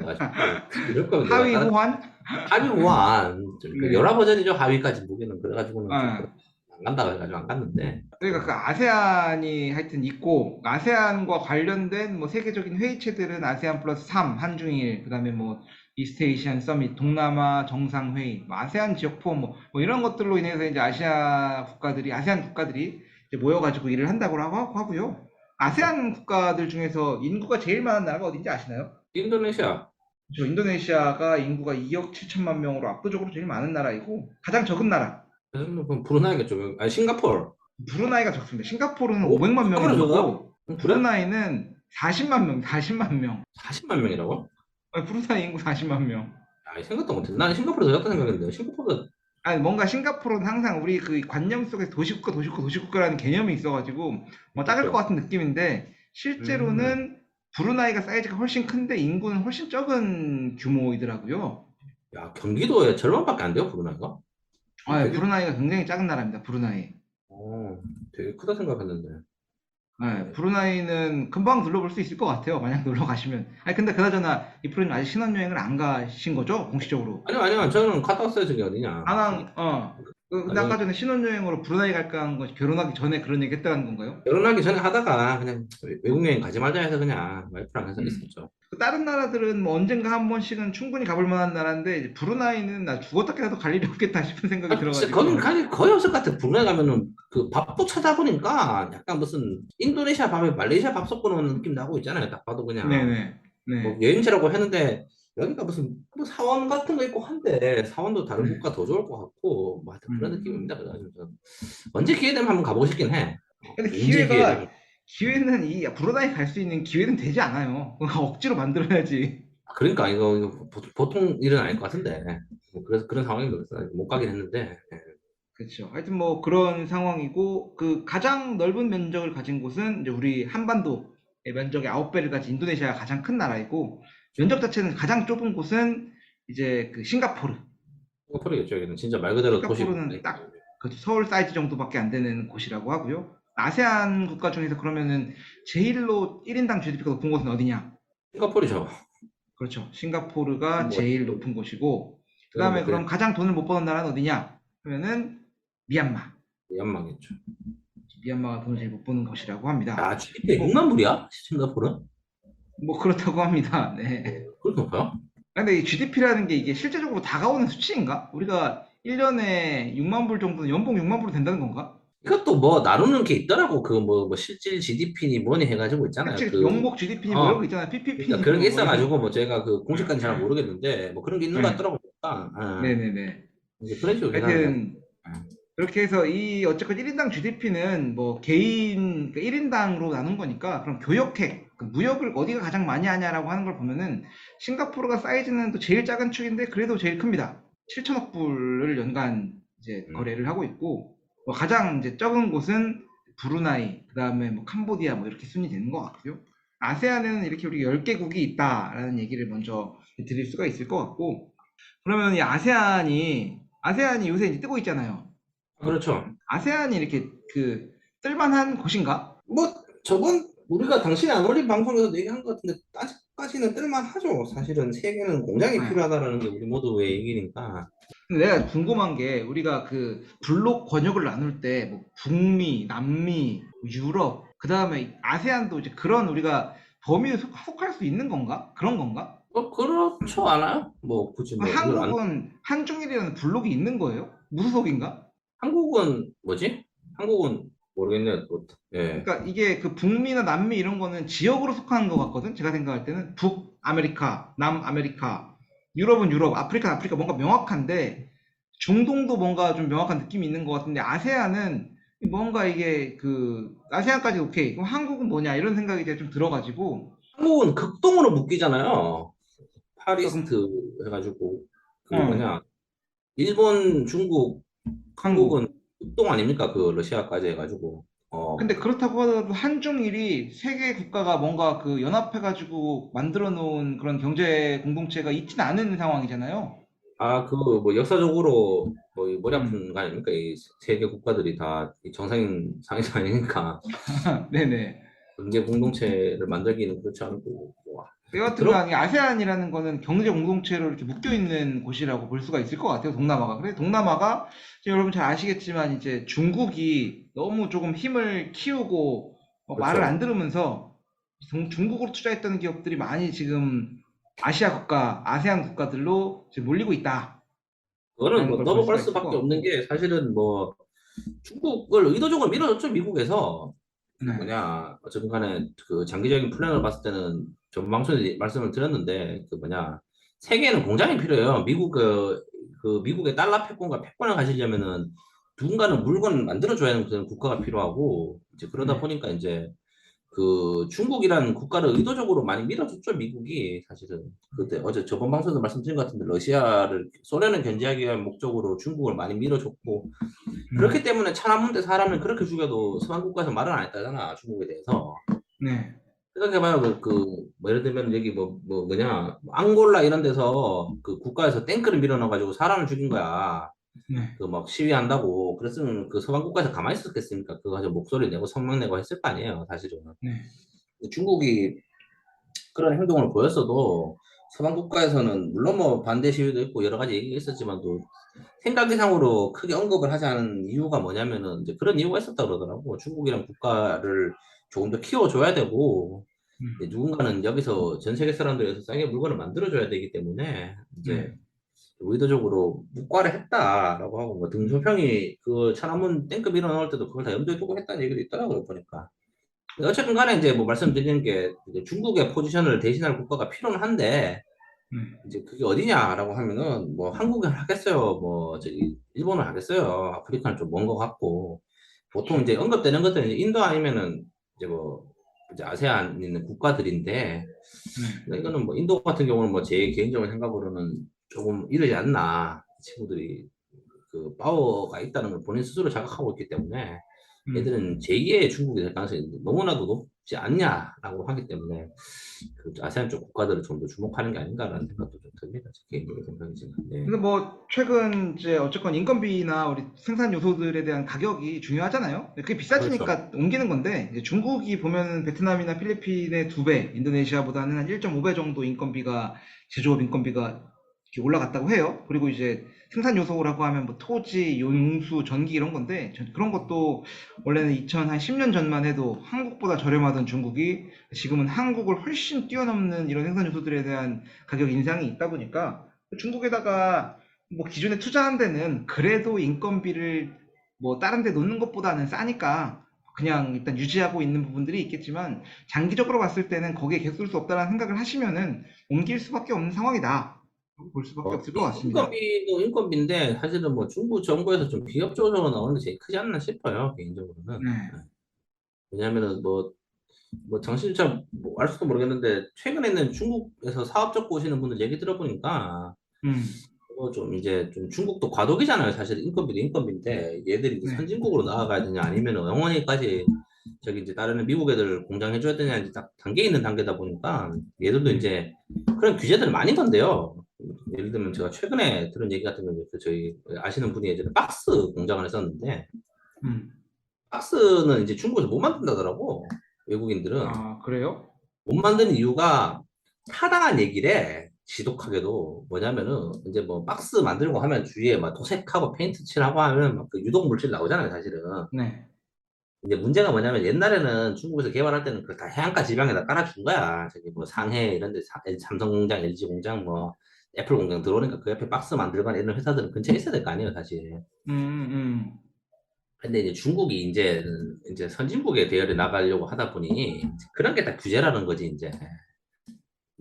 해가지고 이럴 거면 내가 하위 다른 호환? 하위 우한 좀그 네. 열화 버전이죠. 하위까지 보기는 그래가지고는 좀 아, 그렇게 안 간다 그래가지고 안 갔는데. 그러니까 그 아세안이 하여튼 있고, 아세안과 관련된 뭐 세계적인 회의체들은 아세안 플러스 3, 한중일, 그다음에 뭐 이스트 에이시안 서밋, 동남아 정상회의, 뭐 아세안 지역 포럼 뭐 이런 것들로 인해서 이제 아세안 국가들이 이제 모여가지고 일을 한다고 하고요. 그렇죠. 아세안 국가들 중에서 인구가 제일 많은 나라가 어딘지 아시나요? 인도네시아. 저 인도네시아가 인구가 2억 7천만 명으로 압도적으로 제일 많은 나라이고 가장 적은 나라. 그럼 브루나이겠죠. 아니 싱가포르. 브루나이가 적습니다. 싱가포르는 오, 500만 명이 싱가포르 적어요? 넘고 그래? 브루나이는 40만 명, 40만 명. 40만 명이라고? 아니, 브루나이 인구 40만 명. 아, 생각도 못했네. 나는 싱가포르 더 작다 생각했는데 싱가포르. 아니, 뭔가 싱가포르는 항상 우리 그 관념 속에 도시국가, 도시국가, 도시국가라는 개념이 있어가지고 뭐 작을 것 그렇죠. 같은 느낌인데 음. 실제로는 브루나이가 사이즈가 훨씬 큰데 인구는 훨씬 적은 규모이더라고요. 야, 경기도에 절반밖에 안 돼요, 브루나이가? 아, 되게, 브루나이가 굉장히 작은 나라입니다. 브루나이. 어, 되게 크다 생각했는데. 네, 브루나이는 금방 둘러볼 수 있을 것 같아요. 만약 놀러 가시면. 아니, 근데 그나저나, 이 프로님 아직 신혼여행을 안 가신 거죠? 공식적으로. 아니요, 아니요. 저는 갔다 왔어요. 저기 어디냐. 저기, 다낭, 근데 나중에 아까 전에 신혼여행으로 브루나이 갈까 하는 건 결혼하기 전에 그런 얘기 했다는 건가요? 결혼하기 전에 하다가 그냥 외국 여행 가지 말자 해서 그냥 와이프랑 해서 음. 있었죠. 그 다른 나라들은 뭐 언젠가 한 번씩은 충분히 가볼 만한 나라인데, 이제 브루나이는 나 죽었다 깨나도 갈 일이 없겠다 싶은 생각이 아, 진짜 거긴 들어가지고. 갈 일 거의 없을 것 같아. 브루나이 가면은 그 밥도 찾아보니까 약간 무슨 인도네시아 밥에 말레이시아 밥 섞어 놓은 느낌 나고 있잖아요. 딱 봐도 그냥. 네네. 뭐 네. 여행지라고 했는데 여기가 무슨 뭐 사원 같은 거 있고 한데 사원도 다른 네. 국가 더 좋을 것 같고 뭐 하여튼 그런 음. 느낌입니다. 그래가지고 저는 언제 기회 되면 한번 가보고 싶긴 해. 근데 언제 기회 되면. 기회는 이 브루나이 갈 수 있는 기회는 되지 않아요. 그거 억지로 만들어야지. 그러니까 이거 보통 일은 아닐 것 같은데 뭐 그래서 그런 상황이 그래서 못 가긴 했는데 예. 그렇죠. 하여튼 뭐 그런 상황이고 그 가장 넓은 면적을 가진 곳은 이제 우리 한반도의 면적의 9배를 가진 인도네시아가 가장 큰 나라이고 면적 자체는 가장 좁은 곳은 이제 그 싱가포르. 싱가포르겠죠. 여기는 진짜 말 그대로 도시. 싱가포르는 딱 그 서울 사이즈 정도밖에 안 되는 곳이라고 하고요. 아세안 국가 중에서 그러면은 제일로 1인당 GDP가 높은 곳은 어디냐? 싱가포르죠. 그렇죠. 싱가포르가 뭐 제일 높은 곳이고 저는 뭐 그다음에 그냥 그럼 가장 돈을 못 버는 나라는 어디냐? 그러면은 미얀마. 연망했죠. 미얀마가 돈을 제일 못 버는 곳이라고 합니다. 야, GDP 뭐 6만 불이야? 싱가포르? 뭐 그렇다고 합니다. 네. 그렇게 높아요? 근데 이 GDP라는 게 이게 실제적으로 다가오는 수치인가? 우리가 1년에 6만 불 정도는 연봉 6만 불 된다는 건가? 이것도 뭐 나누는 게 있더라고. 그 뭐 실질 GDP니 뭐니 해가지고 있잖아요. 그치, 그 영복 GDP니 뭐 이런 거 어, 있잖아. 그러니까 PPP니 그런 게 뭐 이런 있어가지고 거. 뭐 제가 그 공식까지 잘 모르겠는데 뭐 그런 게 있는 것 네. 같더라고. 보니까. 네네네. 이제 그런 식으로 계산을 해야 돼. 하여튼 그렇게 해서 이 어쨌건 1인당 GDP는 뭐 개인 1인당으로 나눈 거니까 그럼 교역핵 그 무역을 어디가 가장 많이 하냐라고 하는 걸 보면은 싱가포르가 사이즈는 또 제일 작은 축인데 그래도 제일 큽니다. 7천억 불을 연간 이제 음. 거래를 하고 있고 뭐 가장 이제 적은 곳은 브루나이 그다음에 뭐 캄보디아 뭐 이렇게 순위 되는 것 같고요. 아세안에는 이렇게 우리 10개국이 있다라는 얘기를 먼저 드릴 수가 있을 것 같고 그러면 이 아세안이 요새 이제 뜨고 있잖아요. 그렇죠. 아세안이 이렇게 그 뜰만한 곳인가? 뭐 저번 우리가 당신이 안 올린 방송에서 얘기한 것 같은데 아직까지는 뜰만하죠. 사실은 세계는 공장이 네. 필요하다라는 게 우리 모두의 얘기니까. 근데 내가 궁금한 게 우리가 그 블록 권역을 나눌 때 뭐 북미, 남미, 유럽, 그 다음에 아세안도 이제 그런 우리가 범위에 속할 수 있는 건가? 그런 건가? 뭐 그렇죠 않아요? 뭐 굳이 뭐 이걸 안 한국은 한중일이라는 블록이 있는 거예요? 무소속인가? 한국은 뭐지? 한국은 모르겠네요. 또. 예. 그러니까 이게 그 북미나 남미 이런 거는 지역으로 속하는 것 같거든. 제가 생각할 때는 북아메리카, 남아메리카, 유럽은 유럽, 아프리카는 아프리카 뭔가 명확한데 중동도 뭔가 좀 명확한 느낌이 있는 것 같은데 아세안은 뭔가 이게 그 아세안까지 오케이. 그럼 한국은 뭐냐 이런 생각이 제가 좀 들어가지고 한국은 극동으로 묶이잖아요. 그러니까 파리스트 해가지고 그 그럼 뭐냐 일본, 중국, 한국은 한국. 극동 아닙니까? 그 러시아까지 해가지고 근데 그렇다고 하더라도 한중일이 세 개 국가가 뭔가 그 연합해가지고 만들어 놓은 그런 경제 공동체가 있지는 않은 상황이잖아요. 아, 그, 뭐, 역사적으로, 뭐, 이 머리 음. 아픈 거 아닙니까? 이 세계 국가들이 다이 정상인 상에서 아니니까, 네네. 경제 공동체를 만들기는 그렇지 않고, 뭐, 그런, 여하튼간 이 아세안이라는 거는 경제 공동체로 이렇게 묶여 있는 곳이라고 볼 수가 있을 것 같아요. 동남아가. 그래 동남아가 지금 여러분 잘 아시겠지만 이제 중국이 너무 조금 힘을 키우고 말을 안 그렇죠. 들으면서 중국으로 투자했던 기업들이 많이 지금 아시아 국가, 아세안 국가들로 지금 몰리고 있다라는 그거는 뭐, 걸 볼 넘어갈 수가 있을 것 수밖에 없는 같고. 게, 사실은 뭐, 중국을 의도적으로 밀어줬죠, 미국에서. 그 네. 뭐냐, 어쨌든 간에 그 장기적인 플랜을 봤을 때는, 전 방송에 말씀을 드렸는데, 그 뭐냐, 세계에는 공장이 필요해요. 미국의 달러 패권과 패권을 가지려면은, 누군가는 물건을 만들어줘야 하는 그런 국가가 필요하고, 이제 그러다 네. 보니까 이제, 그 중국이라는 국가를 의도적으로 많이 밀어줬죠, 미국이 사실은. 그때 어제 저번 방송에서 말씀드린 것 같은데, 소련을 견제하기 위한 목적으로 중국을 많이 밀어줬고, 그렇기 음. 때문에 천안문 때 사람을 그렇게 죽여도 서방 국가에서 말을 안 했다잖아, 중국에 대해서. 네. 생각해봐요. 뭐 예를 들면 여기 뭐 앙골라 이런 데서 그 국가에서 탱크를 밀어넣어가지고 사람을 죽인 거야. 네. 그 막 시위한다고. 그랬으면 그 서방 국가에서 가만히 있었겠습니까? 그거 가지고 목소리 내고 성명 내고 했을 거 아니에요, 사실은. 네. 중국이 그런 행동을 보였어도 서방 국가에서는 물론 뭐 반대 시위도 있고 여러 가지 얘기가 있었지만도 생각 이상으로 크게 언급을 하지 않은 이유가 뭐냐면은 이제 그런 이유가 있었다 그러더라고. 중국이란 국가를 조금 더 키워줘야 되고 이제 음. 누군가는 여기서 전 세계 사람들에서 싸게 물건을 만들어줘야 되기 때문에 이제 네. 의도적으로 묵과를 했다라고 하고 뭐 음. 등소평이 그 천안문 땡크 밀어넣을 때도 그걸 다 염두에 두고 했다는 얘기도 있더라고요 보니까. 어쨌든 간에 이제 뭐 말씀드리는 게 이제 중국의 포지션을 대신할 국가가 필요는 한데 음. 이제 그게 어디냐라고 하면은 뭐 한국은 하겠어요. 뭐 저기 일본은 하겠어요. 아프리카는 좀 먼 것 같고 보통 이제 언급되는 것들은 이제 인도 아니면은 이제 뭐 이제 아세안 있는 국가들인데 네. 근데 이거는 뭐 인도 같은 경우는 뭐 제 개인적인 생각으로는 조금 이르지 않나 친구들이 그 파워가 있다는 걸 본인 스스로 자각하고 있기 때문에 음. 얘들은 제2의 중국이 될 가능성이 너무나도 높지 않냐라고 하기 때문에 그 아세안 쪽 국가들을 좀 더 주목하는 게 아닌가라는 생각도 좀 듭니다. 제 개인적인 생각이지만. 네. 근데 뭐 최근 이제 어쨌건 인건비나 우리 생산 요소들에 대한 가격이 중요하잖아요. 근데 그게 그렇죠. 비싸지니까 옮기는 건데 이제 중국이 보면은 베트남이나 필리핀의 2배, 인도네시아보다는 한 1.5배 정도 인건비가 제조업 인건비가 이렇게 올라갔다고 해요. 그리고 이제 생산 요소라고 하면 뭐 토지, 용수, 전기 이런 건데 그런 것도 원래는 2010년 전만 해도 한국보다 저렴하던 중국이 지금은 한국을 훨씬 뛰어넘는 이런 생산 요소들에 대한 가격 인상이 있다 보니까 중국에다가 뭐 기존에 투자한 데는 그래도 인건비를 뭐 다른 데 놓는 것보다는 싸니까 그냥 일단 유지하고 있는 부분들이 있겠지만 장기적으로 봤을 때는 거기에 계속 쓸 수 없다는 생각을 하시면은 옮길 수밖에 없는 상황이다. 볼 수밖에 없을 것 같습니다. 인건비도 인건비인데 사실은 뭐 중국 정부에서 좀 비협조적으로 나오는 게 제일 크지 않나 싶어요. 개인적으로는. 네. 왜냐하면은 뭐 당신 참뭐 알수도 모르겠는데 최근에는 중국에서 사업 잡고 오시는 분들 얘기 들어보니까 음. 좀 이제 좀 중국도 과도기잖아요. 사실 인건비도 인건비인데 얘들이 이제 네. 선진국으로 나아가야 되냐 아니면 영원히까지 저기 이제 다른 미국 애들 공장 해줘야 되냐 이제 딱 단계 있는 단계다 보니까 얘들도 음. 이제 그런 규제들 많이 건데요. 예를 들면 제가 최근에 들은 얘기 같은 경우는 그 저희 아시는 분이 예전에 박스 공장을 했었는데 음. 박스는 이제 중국에서 못 만든다더라고 외국인들은 아, 그래요? 못 만드는 이유가 타당한 얘기래. 지독하게도 뭐냐면은 이제 뭐 박스 만들고 하면 주위에 막 도색하고 페인트 칠하고 하면 막 그 유독 물질 나오잖아요, 사실은. 네. 이제 문제가 뭐냐면 옛날에는 중국에서 개발할 때는 그 다 해안가 지방에다 깔아준 거야. 저기 뭐 상해 이런 데 삼성 공장, LG 공장 뭐 애플 공장 들어오니까 그 옆에 박스 만들거나 이런 회사들은 근처에 있어야 될 거 아니에요, 사실. 음. 근데 이제 중국이 이제 선진국의 대열에 나가려고 하다 보니 그런 게 다 규제라는 거지, 이제.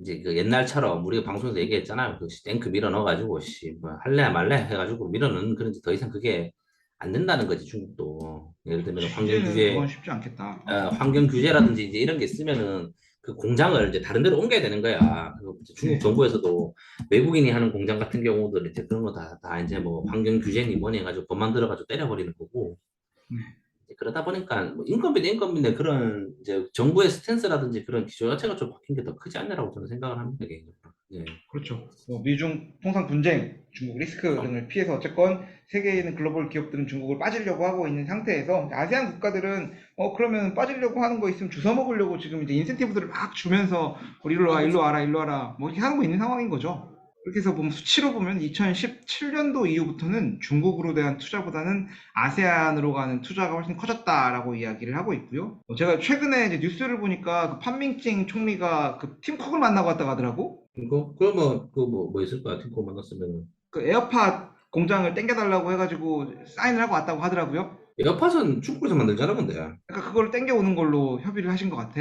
이제 그 옛날처럼 우리가 방송에서 얘기했잖아요. 그 탱크 밀어 넣어가지고 뭐 할래 말래 해가지고 밀어 넣는 그런지 더 이상 그게 안 된다는 거지 중국도. 예를 들면 그치, 환경 이제는 그건 규제, 쉽지 않겠다. 환경 규제라든지 이제 이런 게 있으면은 그 공장을 이제 다른 데로 옮겨야 되는 거야. 그리고 이제 중국 네. 정부에서도 외국인이 하는 공장 같은 경우들 이제 그런 거 다 이제 뭐 환경 규제니 뭐니 해가지고 법만 들어가지고 때려버리는 거고. 네. 그러다 보니까 뭐 인건비인데 그런 이제 정부의 스탠스라든지 그런 기조 자체가 좀 바뀐 게 더 크지 않냐라고 저는 생각을 합니다, 개인적으로. 예. 그렇죠. 뭐 미중 통상 분쟁, 중국 리스크 등을 피해서 어쨌건 세계에 있는 글로벌 기업들은 중국을 빠지려고 하고 있는 상태에서 아세안 국가들은 그러면 빠지려고 하는 거 있으면 주워 먹으려고 지금 이제 인센티브들을 막 주면서 일로 와, 일로 그렇죠. 와라, 일로 와라 뭐 이렇게 하는 거 있는 상황인 거죠. 그렇게 해서 보면 수치로 보면 2017년도 이후부터는 중국으로 대한 투자보다는 아세안으로 가는 투자가 훨씬 커졌다라고 이야기를 하고 있고요. 제가 최근에 이제 뉴스를 보니까 그 판밍찡 총리가 그 팀쿡을 만나고 왔다고 하더라고. 그러면 뭐 있을 거야, 팀코 만났으면은. 그 에어팟 공장을 땡겨달라고 해가지고 사인을 하고 왔다고 하더라고요. 에어팟은 중국에서 만들잖아, 근데. 그러니까 그걸 땡겨오는 걸로 협의를 하신 것 같아.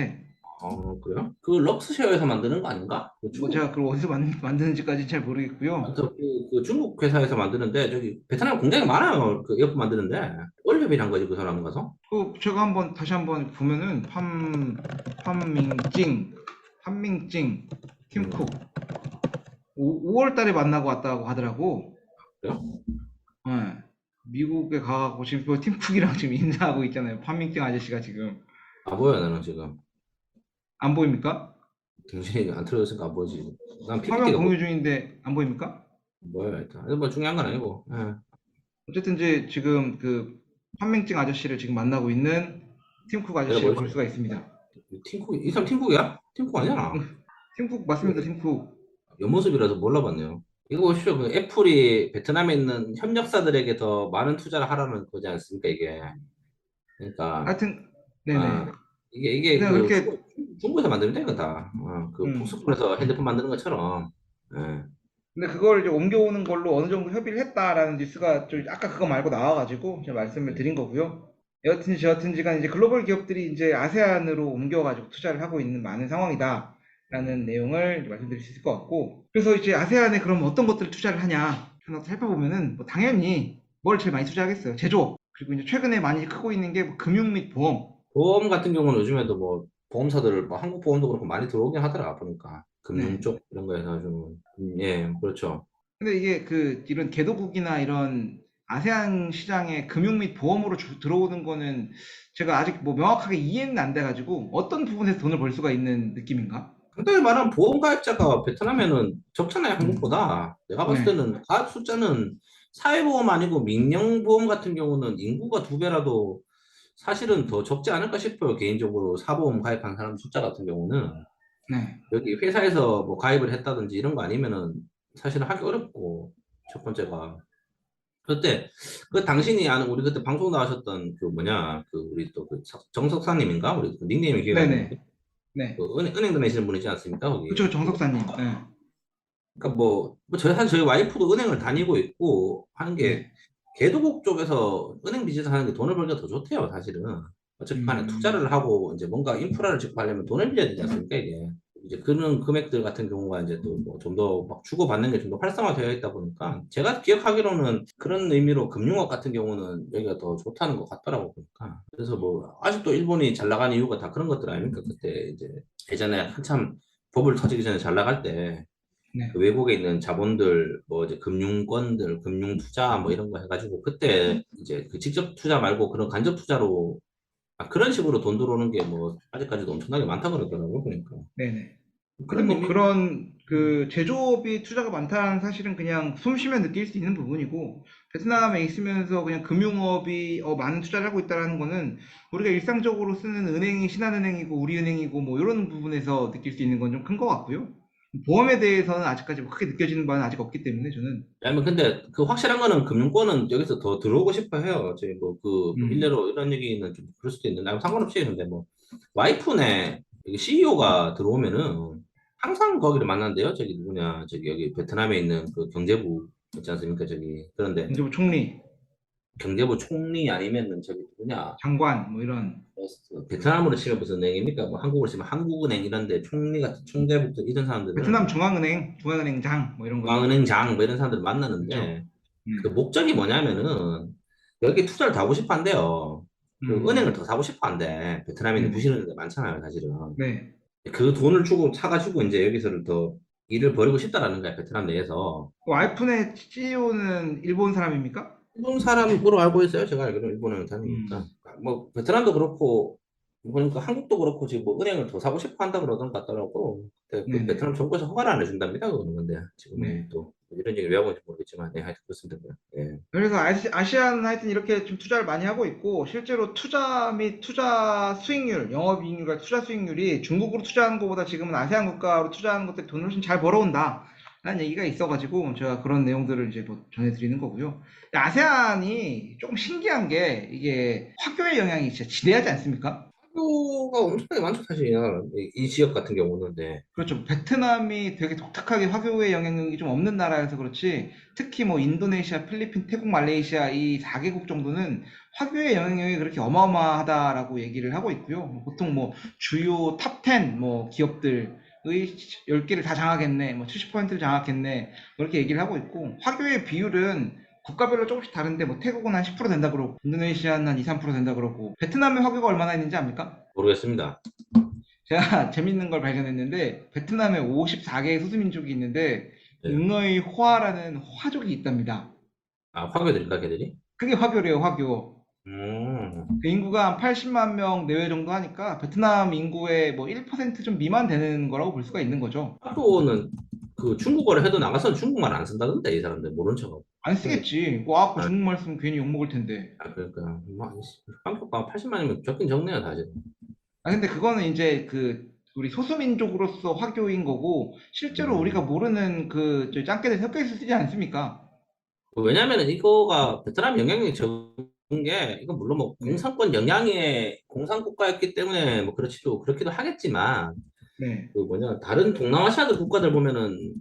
그래요? 그 럭스쉐어에서 만드는 거 아닌가? 그 뭐 중국, 제가 그걸 어디서 만드는지까지 잘 모르겠고요. 그 중국 회사에서 만드는데, 저기, 베트남 공장이 많아요. 그 에어팟 만드는데. 월협이란 거지, 그 사람 가서. 그 제가 한번 다시 한번 보면은 판밍찡 판밍찡 음, 팀쿡 5월 달에 만나고 왔다고 하더라고. 그래요? 예. 미국에 가고 지금 그 팀쿡이랑 지금 인사하고 있잖아요. 판밍찡 아저씨가 지금 안 보여, 나는 지금. 안 보입니까? 정신이 안 틀어졌으니까 안 보이지. 난 화면 PPT가 공유 중인데 안 보입니까? 뭐야, 일단. 뭐 중요한 건 아니고. 예. 어쨌든 이제 지금 그 판명증 아저씨를 지금 만나고 있는 팀쿡 내가 아저씨를 볼 뭐지? 수가 있습니다. 팀쿡, 이 사람 팀쿡이야? 팀쿡 아니잖아. 팀쿡 맞습니다, 팀쿡. 옆모습이라서 몰라봤네요. 이거 보십시오. 그 애플이 베트남에 있는 협력사들에게 더 많은 투자를 하라는 거지 않습니까, 이게. 그러니까, 하여튼 네네. 아, 이게 그냥 그 그렇게 중국에서 만들면 되는 거다. 그 음. 폭스폰에서 핸드폰 만드는 것처럼. 예. 근데 그걸 이제 옮겨오는 걸로 어느 정도 협의를 했다라는 뉴스가 좀 아까 그거 말고 나와가지고 제가 말씀을 드린 거고요. 여하튼지 저하튼지 간 이제 글로벌 기업들이 이제 아세안으로 옮겨가지고 투자를 하고 있는 많은 상황이다라는 내용을 이제 말씀드릴 수 있을 것 같고. 그래서 이제 아세안에 그럼 어떤 것들을 투자를 하냐 하나 살펴보면은 뭐 당연히 뭘 제일 많이 투자하겠어요. 제조업. 그리고 이제 최근에 많이 크고 있는 게뭐 금융 및 보험. 보험 같은 경우는 요즘에도 뭐 보험사들, 뭐 한국 보험도 그렇고 많이 들어오긴 하더라, 보니까. 금융 네. 쪽 이런 거에서 좀, 예, 그렇죠. 근데 이게 그 이런 개도국이나 이런 아세안 시장에 금융 및 보험으로 들어오는 거는 제가 아직 뭐 명확하게 이해는 안 돼가지고 어떤 부분에서 돈을 벌 수가 있는 느낌인가? 상당히 많은 보험 가입자가 베트남에는 적잖아요, 음. 한국보다. 내가 봤을 네. 때는 가입 숫자는 사회보험 아니고 민영보험 같은 경우는 인구가 2배라도 사실은 더 적지 않을까 싶어요, 개인적으로. 사보험 가입한 사람 숫자 같은 경우는. 네. 여기 회사에서 뭐 가입을 했다든지 이런 거 아니면은 사실은 하기 어렵고, 첫 번째가. 그때, 그 당신이 아는, 우리 그때 방송 나가셨던 그 뭐냐, 그 우리 또 그 정석사님인가? 우리 그 닉네임이 기억이 안 나는데. 네네. 네. 그 은행 다니시는 분이지 않습니까, 그쵸, 거기. 정석사님. 네. 그러니까 사실 저희 와이프도 은행을 다니고 있고 하는 게 네. 개도국 쪽에서 은행 비즈니스 하는 게 돈을 벌기가 더 좋대요, 사실은. 어차피 간에 투자를 음. 하고 이제 뭔가 인프라를 짓고 하려면 돈을 빌려야 되지 않습니까, 이게. 이제 그런 금액들 같은 경우가 이제 또 뭐 좀 더 막 주고받는 게 좀 더 활성화되어 있다 보니까 제가 기억하기로는 그런 의미로 금융업 같은 경우는 여기가 더 좋다는 것 같더라고 보니까. 그래서 뭐 아직도 일본이 잘 나가는 이유가 다 그런 것들 아닙니까? 그때 이제 예전에 한참 버블 터지기 전에 잘 나갈 때 그 네. 외국에 있는 자본들, 뭐 이제 금융권들, 금융 투자 뭐 이런 거 해가지고 그때 이제 그 직접 투자 말고 그런 간접 투자로 그런 식으로 돈 들어오는 게 뭐 아직까지도 엄청나게 많다고 그러더라고요. 그러니까 네네. 근데 그런 뭐 의미로. 그런 그 제조업이 투자가 많다는 사실은 그냥 숨 쉬면 느낄 수 있는 부분이고 베트남에 있으면서 그냥 금융업이 많은 투자를 하고 있다는 거는 우리가 일상적으로 쓰는 은행이 신한은행이고 우리은행이고 뭐 이런 부분에서 느낄 수 있는 건 좀 큰 것 같고요. 보험에 대해서는 아직까지 뭐 크게 느껴지는 바는 아직 없기 때문에 저는 아니면 근데 그 확실한 거는 금융권은 여기서 더 들어오고 싶어 해요. 저희 뭐 음, 일례로 이런 얘기는 좀 그럴 수도 있는데 아무 상관없이 했는데 뭐 와이프네 CEO가 들어오면은 항상 거기를 만난대요. 저기 누구냐 저기 여기 베트남에 있는 그 경제부 있지 않습니까? 저기 그런데 이제 뭐 총리 경제부 총리 아니면은 저기 누구냐 장관 뭐 이런. 베트남으로 치면 무슨 은행입니까? 뭐 한국으로 치면 한국은행 이런데 총리 같은 총재부터 이런 베트남 사람들은 중앙은행장 뭐 이런 거죠. 중앙은행장 뭐 이런 사람들 그렇죠. 만나는데 그 음, 목적이 뭐냐면은 여기 투자를 더 하고 싶어 한대요. 그 은행을 음, 더 사고 싶어 한대. 베트남에 있는 네네. 부실은행들 많잖아요, 사실은. 네. 그 돈을 주고 사가지고 이제 여기서를 더 일을 벌이고 싶다라는 거야, 베트남 내에서. 와이프네 CEO는 일본 사람입니까? 일본 사람으로 알고 있어요. 제가 알기로는 일본을 다니니까. 음, 뭐 베트남도 그렇고 보니까 한국도 그렇고 지금 뭐 은행을 더 사고 싶어 한다 그러던 것 같더라고. 근데 그 네네. 베트남 정부에서 허가를 안 해준답니다. 그거는 근데 지금은 네. 또 이런 얘기 왜 하고 있는지 모르겠지만, 네, 하여튼 그렇습니다. 예. 그래서 아시아는 하여튼 이렇게 좀 투자를 많이 하고 있고, 실제로 투자 및 투자 수익률, 영업이익률과 투자 수익률이 중국으로 투자하는 것보다 지금은 아세안 국가로 투자하는 것들이 돈을 훨씬 잘 벌어온다. 라는 얘기가 있어가지고, 제가 그런 내용들을 이제 뭐 전해드리는 거고요. 근데 아세안이 조금 신기한 게, 이게 화교의 영향이 진짜 지대하지 않습니까? 학교가 엄청나게 많죠, 사실. 이 지역 같은 경우는. 네. 그렇죠. 베트남이 되게 독특하게 화교의 영향력이 좀 없는 나라여서 그렇지, 특히 뭐 인도네시아, 필리핀, 태국, 말레이시아 이 4개국 정도는 화교의 영향력이 그렇게 어마어마하다라고 얘기를 하고 있고요. 보통 뭐 주요 탑 10 뭐 기업들의 10개를 다 장악했네, 뭐 70%를 장악했네, 그렇게 얘기를 하고 있고, 화교의 비율은 국가별로 조금씩 다른데, 뭐 태국은 한 10% 된다 그러고, 인도네시아는 한 2, 3% 된다 그러고, 베트남의 화교가 얼마나 있는지 압니까? 모르겠습니다. 제가 재밌는 걸 발견했는데 베트남에 54개의 소수민족이 있는데 예. 응어의 호아라는 화족이 있답니다. 아, 화교들인가, 걔들이? 그게 화교래요, 화교. 음. 그 인구가 한 80만 명 내외 정도 하니까 베트남 인구의 뭐 1%좀 미만 되는 거라고 볼 수가 있는 거죠. 학교는 그 중국어를 해도 나가서는 중국말 안 쓴다던데, 이 사람들. 모른 척하고. 안 네. 쓰겠지. 와, 그 아, 중국말 쓰면 괜히 욕먹을 텐데. 그러니까. 뭐, 한국가 80만이면 적긴 적네요, 사실. 아, 근데 그거는 이제 그 우리 소수민족으로서 화교인 거고 실제로 우리가 음. 모르는 그 짱깨들 섞여 있을 수 있지 않습니까? 왜냐면은 이거가 베트남 영향력이 적은 게, 이건 물론 뭐 네. 공산권 영향의 공산국가였기 때문에 뭐 그렇지도, 그렇기도 하겠지만, 네. 그 뭐냐, 다른 동남아시아들 국가들 보면은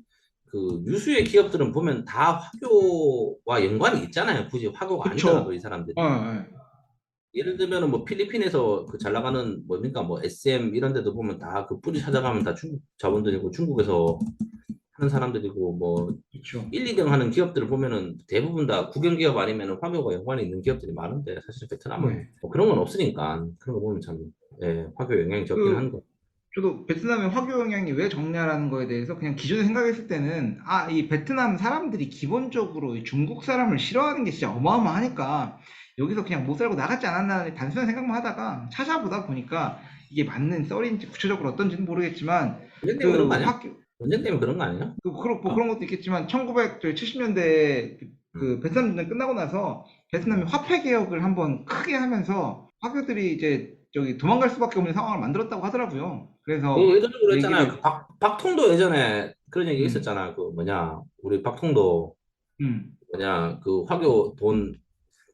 그 유수의 기업들은 보면 다 화교와 연관이 있잖아요. 굳이 화교가 아니더라도 이 그쵸. 어, 사람들이. 예. 예를 들면은 뭐 필리핀에서 그 잘 나가는 뭡니까 뭐 SM 이런 데도 보면 다 그 뿌리 찾아가면 다 중국 자본들이고 중국에서 하는 사람들이고 뭐 그쵸. 1, 2등 하는 기업들을 보면은 대부분 다 국영기업 아니면은 화교가 연관이 있는 기업들이 많은데 사실 베트남은 네. 뭐 그런 건 없으니까 그런 거 보면 참 예, 화교 영향이 적긴 한 그, 거. 저도 베트남의 화교 영향이 왜 적냐라는 거에 대해서 그냥 기존에 생각했을 때는, 아, 이 베트남 사람들이 기본적으로 이 중국 사람을 싫어하는 게 진짜 어마어마하니까 여기서 그냥 못 살고 나갔지 않았나 단순한 생각만 하다가 찾아보다 보니까 이게 맞는 썰인지 구체적으로 어떤지는 모르겠지만, 전쟁 때문에 그런 거 그 아니야? 화교, 전쟁 때문에 그런 거 아니야? 뭐 아, 그런 것도 있겠지만 1970년대 그 음. 베트남 전쟁 끝나고 나서 베트남이 음. 화폐 개혁을 한번 크게 하면서 화교들이 이제 저기 도망갈 수밖에 없는 상황을 만들었다고 하더라고요. 그 그래서 예전에 그랬잖아요. 그 얘기를 박통도 예전에 그런 얘기 음, 있었잖아. 그 뭐냐 우리 박통도 음, 뭐냐 그 화교 돈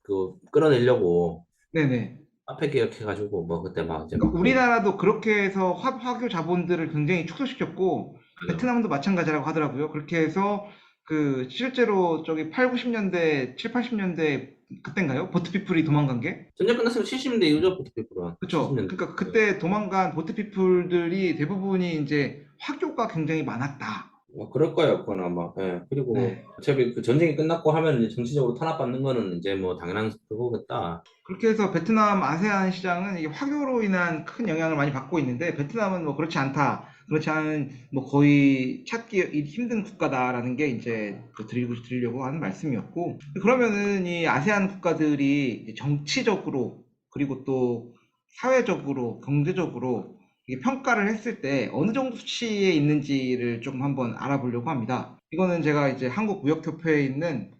그 끌어내려고 네네. 화폐 개혁해가지고 뭐 그때 막 이제 그러니까 막 그 우리나라도 그렇게 해서 화교 자본들을 굉장히 축소시켰고 베트남도 마찬가지라고 하더라고요. 그렇게 해서 그 실제로 저기 8, 90년대, 7, 80년대 그땐가요? 보트피플이 도망간 게? 전쟁 끝났으면 70년대 이후부터 그랬구나. 그쵸. 70년대. 그러니까 그때 도망간 보트피플들이 대부분이 이제 화교가 굉장히 많았다. 뭐 그럴 거예요, 그건 아마. 예. 그리고 네. 어차피 그 전쟁이 끝났고 하면 이제 정치적으로 탄압받는 거는 이제 뭐 당연한 그거겠다. 그렇게 해서 베트남 아세안 시장은 이게 화교로 인한 큰 영향을 많이 받고 있는데 베트남은 뭐 그렇지 않다. 그렇지 않은 뭐 거의 찾기 힘든 국가다라는 게 이제 그 드리려고 하는 말씀이었고, 그러면은 이 아세안 국가들이 이제 정치적으로 그리고 또 사회적으로 경제적으로 이게 평가를 했을 때 어느 정도 수치에 있는지를 조금 한번 알아보려고 합니다. 이거는 제가 이제 한국무역협회에 있는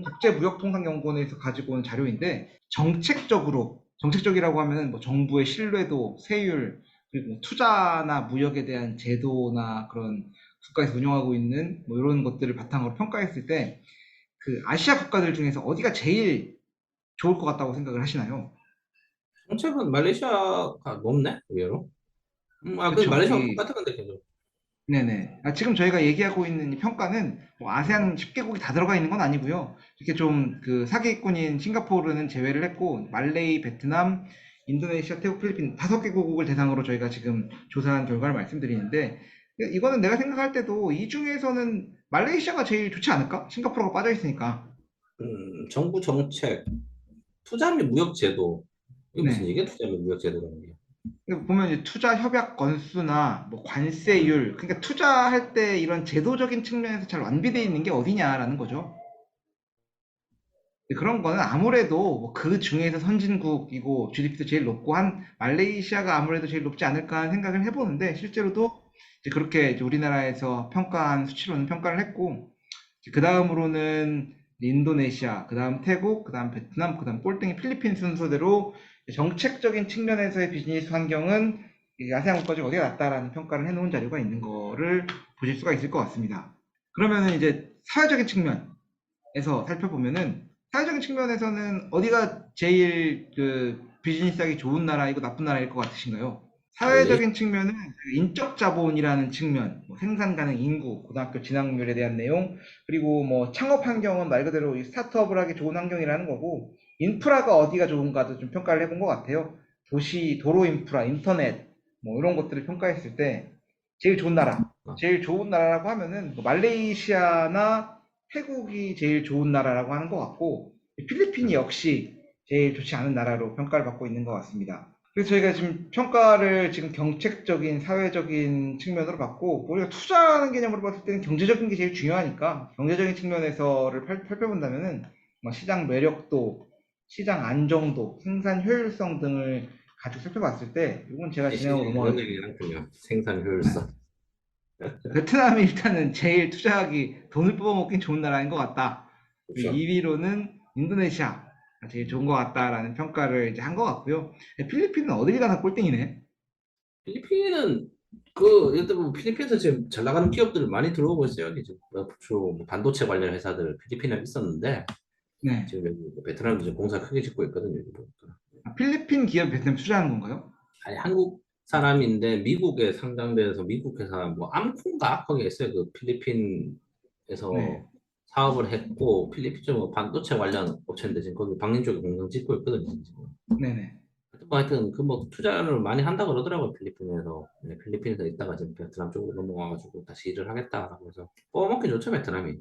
국제무역통상연구원에서 가지고 온 자료인데, 정책적이라고 하면은 뭐 정부의 신뢰도, 세율, 그리고 뭐 투자나 무역에 대한 제도나 그런 국가에서 운영하고 있는 뭐 이런 것들을 바탕으로 평가했을 때 그 아시아 국가들 중에서 어디가 제일 좋을 것 같다고 생각을 하시나요? 정책은 말레이시아가 높네, 의외로. 그 그쵸. 말레이시아가 이 똑같은 건데 계속. 네네. 지금 저희가 얘기하고 있는 이 평가는 뭐 아세안 10개국이 다 들어가 있는 건 아니고요. 이렇게 좀 그 사기꾼인 싱가포르는 제외를 했고 말레이, 베트남, 인도네시아, 태국, 필리핀 5개국을 대상으로 저희가 지금 조사한 결과를 말씀드리는데 이거는 내가 생각할 때도 이 중에서는 말레이시아가 제일 좋지 않을까? 싱가포르가 빠져 있으니까. 정부 정책, 투자 및 무역 제도. 이게 무슨 네. 얘기야, 투자 및 무역 제도라는 게. 보면 이제 투자 협약 건수나 뭐 음, 관세율, 그러니까 투자할 때 이런 제도적인 측면에서 잘 완비되어 있는 게 어디냐라는 거죠. 그런 거는 아무래도 뭐그 중에서 선진국이고 GDP도 제일 높고 한 말레이시아가 아무래도 제일 높지 않을까 하는 생각을 해보는데 실제로도 이제 그렇게 이제 우리나라에서 평가한 수치로는 평가를 했고 그 다음으로는 인도네시아, 그 다음 태국, 그 다음 베트남, 그 다음 꼴등이 필리핀 순서대로 정책적인 측면에서의 비즈니스 환경은 이 아세안 국가 중 어디가 낫다라는 평가를 해놓은 자료가 있는 거를 보실 수가 있을 것 같습니다. 그러면은 이제 사회적인 측면에서 살펴보면은 사회적인 측면에서는 어디가 제일 그 비즈니스하기 좋은 나라이고 나쁜 나라일 것 같으신가요? 말레이, 사회적인 측면은 인적 자본이라는 측면, 뭐 생산 가능 인구, 고등학교 진학률에 대한 내용, 그리고 뭐 창업 환경은 말 그대로 이 스타트업을 하기 좋은 환경이라는 거고, 인프라가 어디가 좋은가도 좀 평가를 해본 것 같아요. 도시, 도로 인프라, 인터넷, 뭐 이런 것들을 평가했을 때 제일 좋은 나라, 어, 제일 좋은 나라라고 하면은 뭐 말레이시아나 태국이 제일 좋은 나라라고 하는 것 같고, 필리핀이 음, 역시 제일 좋지 않은 나라로 평가를 받고 있는 것 같습니다. 그래서 저희가 지금 평가를 지금 경책적인, 사회적인 측면으로 받고, 우리가 투자하는 개념으로 봤을 때는 경제적인 게 제일 중요하니까, 경제적인 측면에서를 살펴본다면은, 뭐 시장 매력도, 시장 안정도, 생산 효율성 등을 가지고 살펴봤을 때, 이건 제가 진행하고 시즌이 그런 얘기긴 넘어가겠습니다. 한군요. 생산 네. 효율성. 베트남이 일단은 제일 투자하기, 돈을 뽑아먹긴 좋은 나라인 것 같다. 그리고 그렇죠. 2위로는 인도네시아가 제일 좋은 것 같다라는 평가를 이제 한 것 같고요. 필리핀은 어딜 가나 꼴등이네. 필리핀은 그 예를 들면 필리핀에서 지금 잘 나가는 기업들 많이 들어오고 있어요. 이제 주로 뭐 반도체 관련 회사들 필리핀에 있었는데 네. 지금 여기 뭐 베트남도 지금 공사 크게 짓고 있거든요. 여기 보니까. 필리핀 기업 베트남 투자하는 건가요? 아니 한국 사람인데 미국에 상장돼서 미국 회사 뭐 암코인가 거기에 있어요. 그 네. 필리핀에서 사업을 했고 필리핀 쪽 반도체 관련 업체인데 지금 거기 방문 쪽에 공장 짓고 있거든요. 지금. 네네. 뭐 하여튼 그 뭐 투자를 많이 한다 그러더라고요. 필리핀에서. 네, 필리핀에서 있다가 지금 베트남 쪽으로 넘어와가지고 다시 일을 하겠다라고 해서 먹기 좋죠 베트남이.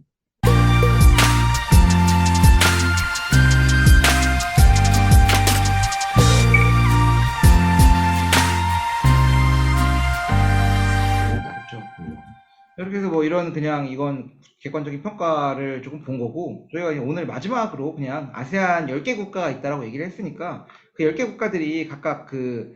아닙니다. 그렇죠. 이렇게 해서 뭐 이런 그냥 이건 객관적인 평가를 조금 본 거고 저희가 이제 오늘 마지막으로 그냥 아세안 10개 국가가 있다라고 얘기를 했으니까 그 10개 국가들이 각각 그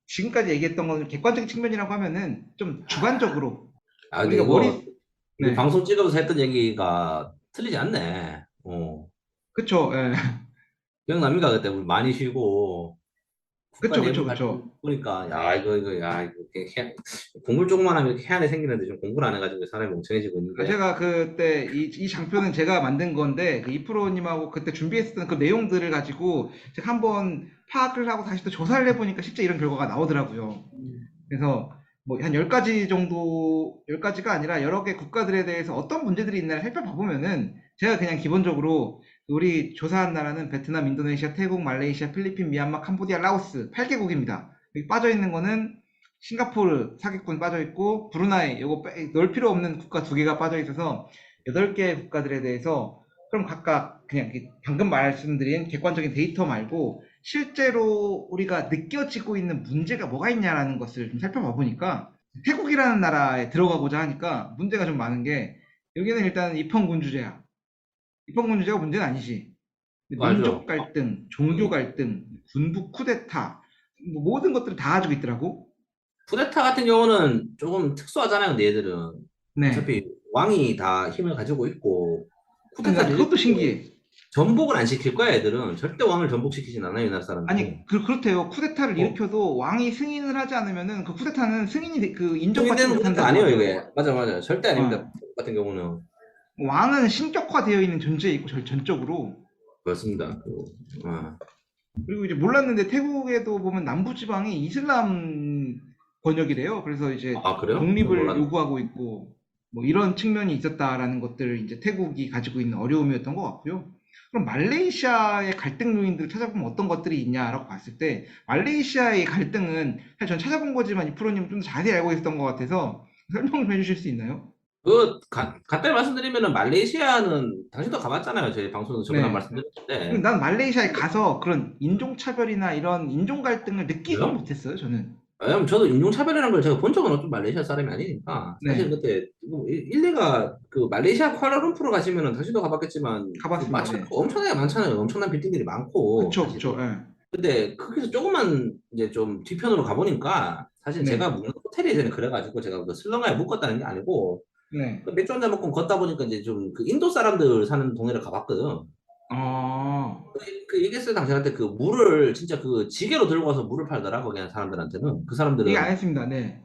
지금까지 얘기했던 거는 객관적인 측면이라고 하면은 좀 주관적으로 아 근데 우리가 이거 우리 네. 방송 찍어서 했던 얘기가 틀리지 않네. 그쵸. 예. 기억납니까? 그때 우리 많이 쉬고 국가 그쵸, 그쵸, 내부 발표 그쵸. 보니까 야 이거 공부 쪽만 하면 이렇게 해안이 생기는데 좀 공부를 안 해가지고 사람이 멍청해지고 있는데 제가 그때 이 장표는 제가 만든 건데 그 이프로님하고 그때 준비했었던 그 내용들을 가지고 제가 한번 파악을 하고 다시 또 조사를 해보니까 실제 이런 결과가 나오더라고요. 그래서 뭐 한 10가지 정도, 10가지가 아니라 여러 개 국가들에 대해서 어떤 문제들이 있나를 살펴봐 보면은 제가 그냥 기본적으로 우리 조사한 나라는 베트남, 인도네시아, 태국, 말레이시아, 필리핀, 미얀마, 캄보디아, 라오스 8개국입니다. 여기 빠져 있는 거는 싱가포르 사기꾼 빠져 있고 브루나이 요거 넣을 필요 없는 국가 2개가 빠져 있어서 8개 국가들에 대해서 그럼 각각 그냥 방금 말씀드린 객관적인 데이터 말고 실제로 우리가 느껴지고 있는 문제가 뭐가 있냐라는 것을 좀 살펴봐 보니까 태국이라는 나라에 들어가고자 하니까 문제가 좀 많은 게 여기는 일단 입헌군주제야. 입헌군주제가 문제는 아니지. 근데 그거 민족 알죠? 갈등, 종교 갈등, 군부 쿠데타 뭐 모든 것들을 다 가지고 있더라고. 쿠데타 같은 경우는 조금 특수하잖아요. 근데 얘들은 네. 어차피 왕이 다 힘을 가지고 있고 나 쿠데타를 그것도 일으키고 신기해. 전복을 안 시킬 거야. 애들은 절대 왕을 전복시키진 않아요. 이 나라 사람들이. 아니 그렇대요. 쿠데타를 뭐 일으켜도 왕이 승인을 하지 않으면은 그 쿠데타는 승인이 그 인정받지 승인되는 쿠데타 못한다고 아니에요. 하더라고. 이게 맞아 절대 아닙니다. 어. 쿠데타 같은 경우는 왕은 신격화되어 있는 존재이고 전적으로 그렇습니다. 그리고 이제 몰랐는데 태국에도 보면 남부지방이 이슬람 번역이래요. 그래서 이제 아, 그래요? 독립을 몰랐네. 요구하고 있고 뭐 이런 측면이 있었다라는 것들을 이제 태국이 가지고 있는 어려움이었던 것 같고요. 그럼 말레이시아의 갈등 요인들을 찾아보면 어떤 것들이 있냐라고 봤을 때 말레이시아의 갈등은 사실 전 찾아본 거지만 이 프로님 좀 더 자세히 알고 있었던 것 같아서 설명 좀 해주실 수 있나요? 간단히 말씀드리면은 말레이시아는 당신도 가봤잖아요. 저희 방송에서 저번에 한 네. 말씀드렸는데. 그리고 난 말레이시아에 가서 그런 인종차별이나 이런 인종 갈등을 느끼지는 그래요? 못했어요, 저는. 왜냐면 저도 인종차별이라는 걸 제가 본 적은 없죠. 말레이시아 사람이 아니니까. 사실 네. 그때 뭐 일리가 그 말레이시아 쿠알라룸푸르 가시면은 당신도 가봤겠지만 그 가봤습니다. 마찬가지 네. 엄청나게 많잖아요. 엄청난 빌딩들이 많고 그쵸, 그쵸. 사실은. 예. 근데 거기서 조금만 이제 좀 뒤편으로 가보니까 사실 제가 네. 묵는 호텔이 예전에 그래가지고 제가 그 슬럼가에 묵었다는 게 아니고 네. 그 맥주 한잔 먹고 걷다 보니까 이제 좀 그 인도 사람들 사는 동네를 가봤거든. 아, 그 얘기했어요 당신한테 그 물을 진짜 그 지게로 들고 와서 물을 팔더라 거기 한 사람들한테는 그 얘기 안 사람들은 했습니다. 네.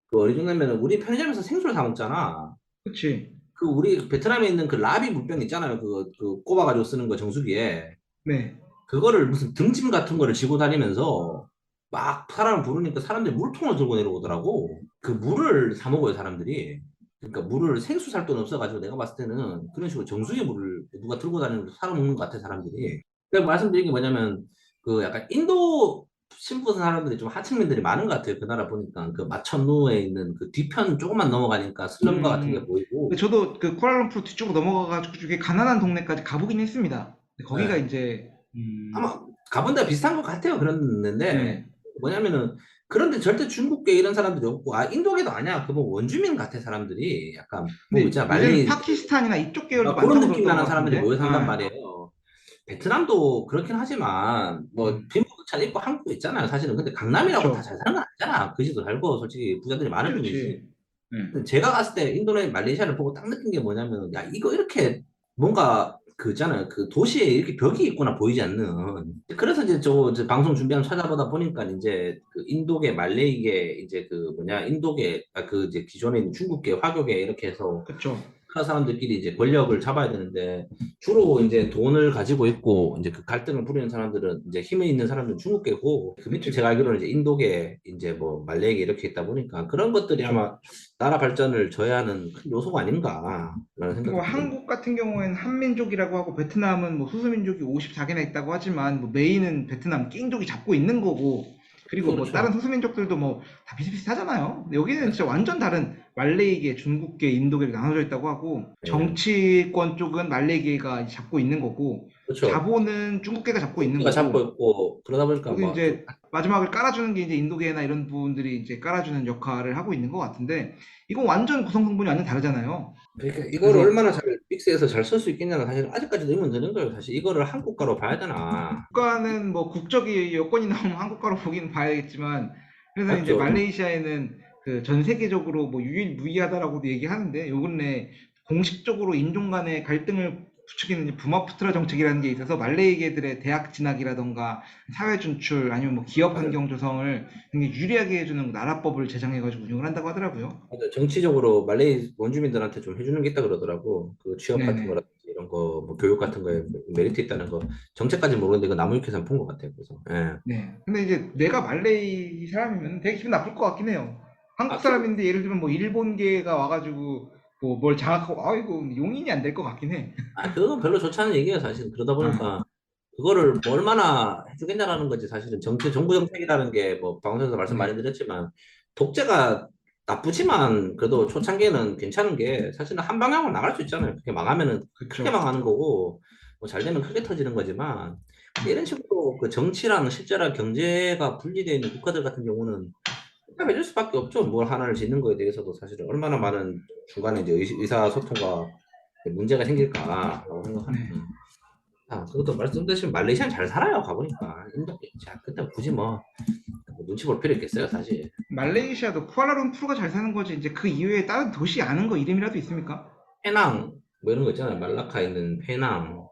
그 어디 정도면은 우리 편의점에서 생수를 사 먹잖아. 그치. 그 우리 베트남에 있는 그 라비 물병 있잖아요. 그 꼽아가지고 쓰는 거 정수기에 네. 그거를 무슨 등짐 같은 거를 지고 다니면서 막 사람 부르니까 사람들이 물통을 들고 내려오더라고. 그 물을 사 먹어요 사람들이. 그러니까 물을 생수 살 돈 없어가지고 내가 봤을 때는 그런 식으로 정수기 물을 누가 들고 다니면서 사러 먹는 것 같아 사람들이. 그러니까 말씀드린 게 뭐냐면 그 약간 인도 신부 사람들이 좀 하층민들이 많은 것 같아요. 그 나라 보니까 그 마천루에 있는 그 뒤편 조금만 넘어가니까 슬럼가 같은 게 근데 보이고. 저도 그 쿠알라룸푸르 뒤쪽으로 넘어가가지고 그게 가난한 동네까지 가보긴 했습니다. 근데 거기가 예. 이제, 아마 가본 데가 비슷한 것 같아요. 그랬는데 네. 뭐냐면은 그런데 절대 중국계 이런 사람들이 없고 아 인도계도 아니야. 그뭐 원주민 같아 사람들이 약간 뭐 근데 있잖아 요새는 말레이 파키스탄이나 이쪽 계열도 그런 많다고 느낌 들었던 것 나는 사람들이 같은데. 모여 산단 아, 말이에요. 베트남도 그렇긴 하지만 뭐 음, 빈부격차 잘 있고 한국도 있잖아요. 사실은 근데 강남이라고 다 그쵸. 잘 사는 건 아니잖아. 그지도 살고 솔직히 부자들이 그치, 많을 뿐이지. 그치. 네. 근데 제가 갔을 때 인도네 말레이시아를 보고 딱 느낀 게 뭐냐면 야 이거 이렇게 뭔가 그 있잖아요 그 도시에 이렇게 벽이 있구나 보이지 않는 그래서 이제 이제 방송 준비하면 찾아보다 보니까 이제 그 인도계 말레이계 이제 그 뭐냐 인도계 그 이제 기존에 있는 중국계 화교계 이렇게 해서 그쵸. 그 사람들끼리 이제 권력을 잡아야 되는데 주로 이제 돈을 가지고 있고 이제 그 갈등을 부리는 사람들은 이제 힘이 있는 사람들은 중국계고 그 밑에 그치, 제가 그치. 알기로는 이제 인도계 이제 뭐 말레이계 이렇게 있다 보니까 그런 것들이 그쵸. 아마 나라 발전을 저해하는 큰 요소가 아닌가라는 뭐 생각이 듭니다. 한국 같은 경우에는 한민족이라고 하고 베트남은 뭐 소수민족이 54개나 있다고 하지만 뭐 메인은 베트남 끼인족이 잡고 있는 거고 그리고 뭐 다른 그렇죠. 소수민족들도 뭐 다 비슷비슷하잖아요. 근데 여기는 진짜 완전 다른 말레이계, 중국계, 인도계 이렇게 나눠져 있다고 하고 예, 정치권 쪽은 말레이계가 잡고 있는 거고 그렇죠. 자본은 중국계가 잡고 있는 국기가 잡고 거고 있고 그러다 보니까 거기 뭐 좀 이제 마지막을 깔아주는 게 이제 인도계나 이런 부분들이 이제 깔아주는 역할을 하고 있는 것 같은데 이건 완전 구성 성분이 완전 다르잖아요. 그러니까 이거를 그래서 얼마나 잘 믹스해서 잘 쓸 수 있겠냐는 사실 아직까지도 의문 드는 거예요. 사실 이거를 한국가로 봐야 되나? 국가는 뭐 국적이 여건이 나오면 한국가로 보긴 봐야겠지만 그래서 이제 맞죠? 말레이시아에는 그 전 세계적으로 뭐 유일무이하다라고도 얘기하는데 요 근래 공식적으로 인종 간의 갈등을 부추기는 이제 부마푸트라 정책이라는 게 있어서 말레이계들의 대학 진학이라던가 사회 진출 아니면 뭐 기업 맞아요. 환경 조성을 굉장히 유리하게 해주는 나라법을 제정해가지고 운영을 한다고 하더라고요. 맞아요. 정치적으로 말레이 원주민들한테 좀 해주는 게 있다 그러더라고. 그 취업 같은 네네. 거라든지 이런 거, 뭐 교육 같은 거에 메리트 있다는 거. 정책까지 모르는데 그 나무위키에서 본 것 같아요. 그래서 예. 네. 근데 이제 내가 말레이 사람이면 되게 기분 나쁠 것 같긴 해요. 한국 아, 그, 사람인데 예를 들면 뭐 일본계가 와가지고 뭐 뭘 장악하고 아이고 용인이 안 될 것 같긴 해. 그건 별로 좋지 않은 얘기예요, 사실. 그러다 아, 보니까 그거를 뭐 얼마나 해주겠냐라는 거지, 사실은. 정부 정책이라는 게 뭐 방송에서 말씀 많이 네. 드렸지만 독재가 나쁘지만 그래도 초창기에는 괜찮은 게 사실은 한 방향으로 나갈 수 있잖아요. 그게 망하면은 크게 그쵸. 망하는 거고 뭐 잘 되면 크게 터지는 거지만 근데 이런 식으로 그 정치랑 실제랑 경제가 분리되어 있는 국가들 같은 경우는 해줄 수밖에 없죠. 뭘 하나를 짓는 거에 대해서도 사실은 얼마나 많은 중간에 이제 의사소통과 문제가 생길까라고 생각하는. 네. 그것도 말씀드린 말레이시아는 잘 살아요. 가보니까 인도 자 그때 굳이 뭐 눈치 볼 필요 있겠어요, 사실. 말레이시아도 쿠알라룸푸르가 잘 사는 거지 이제 그 이외에 다른 도시 아는 거 이름이라도 있습니까? 페낭 뭐 이런 거 있잖아요. 말라카 있는 페낭,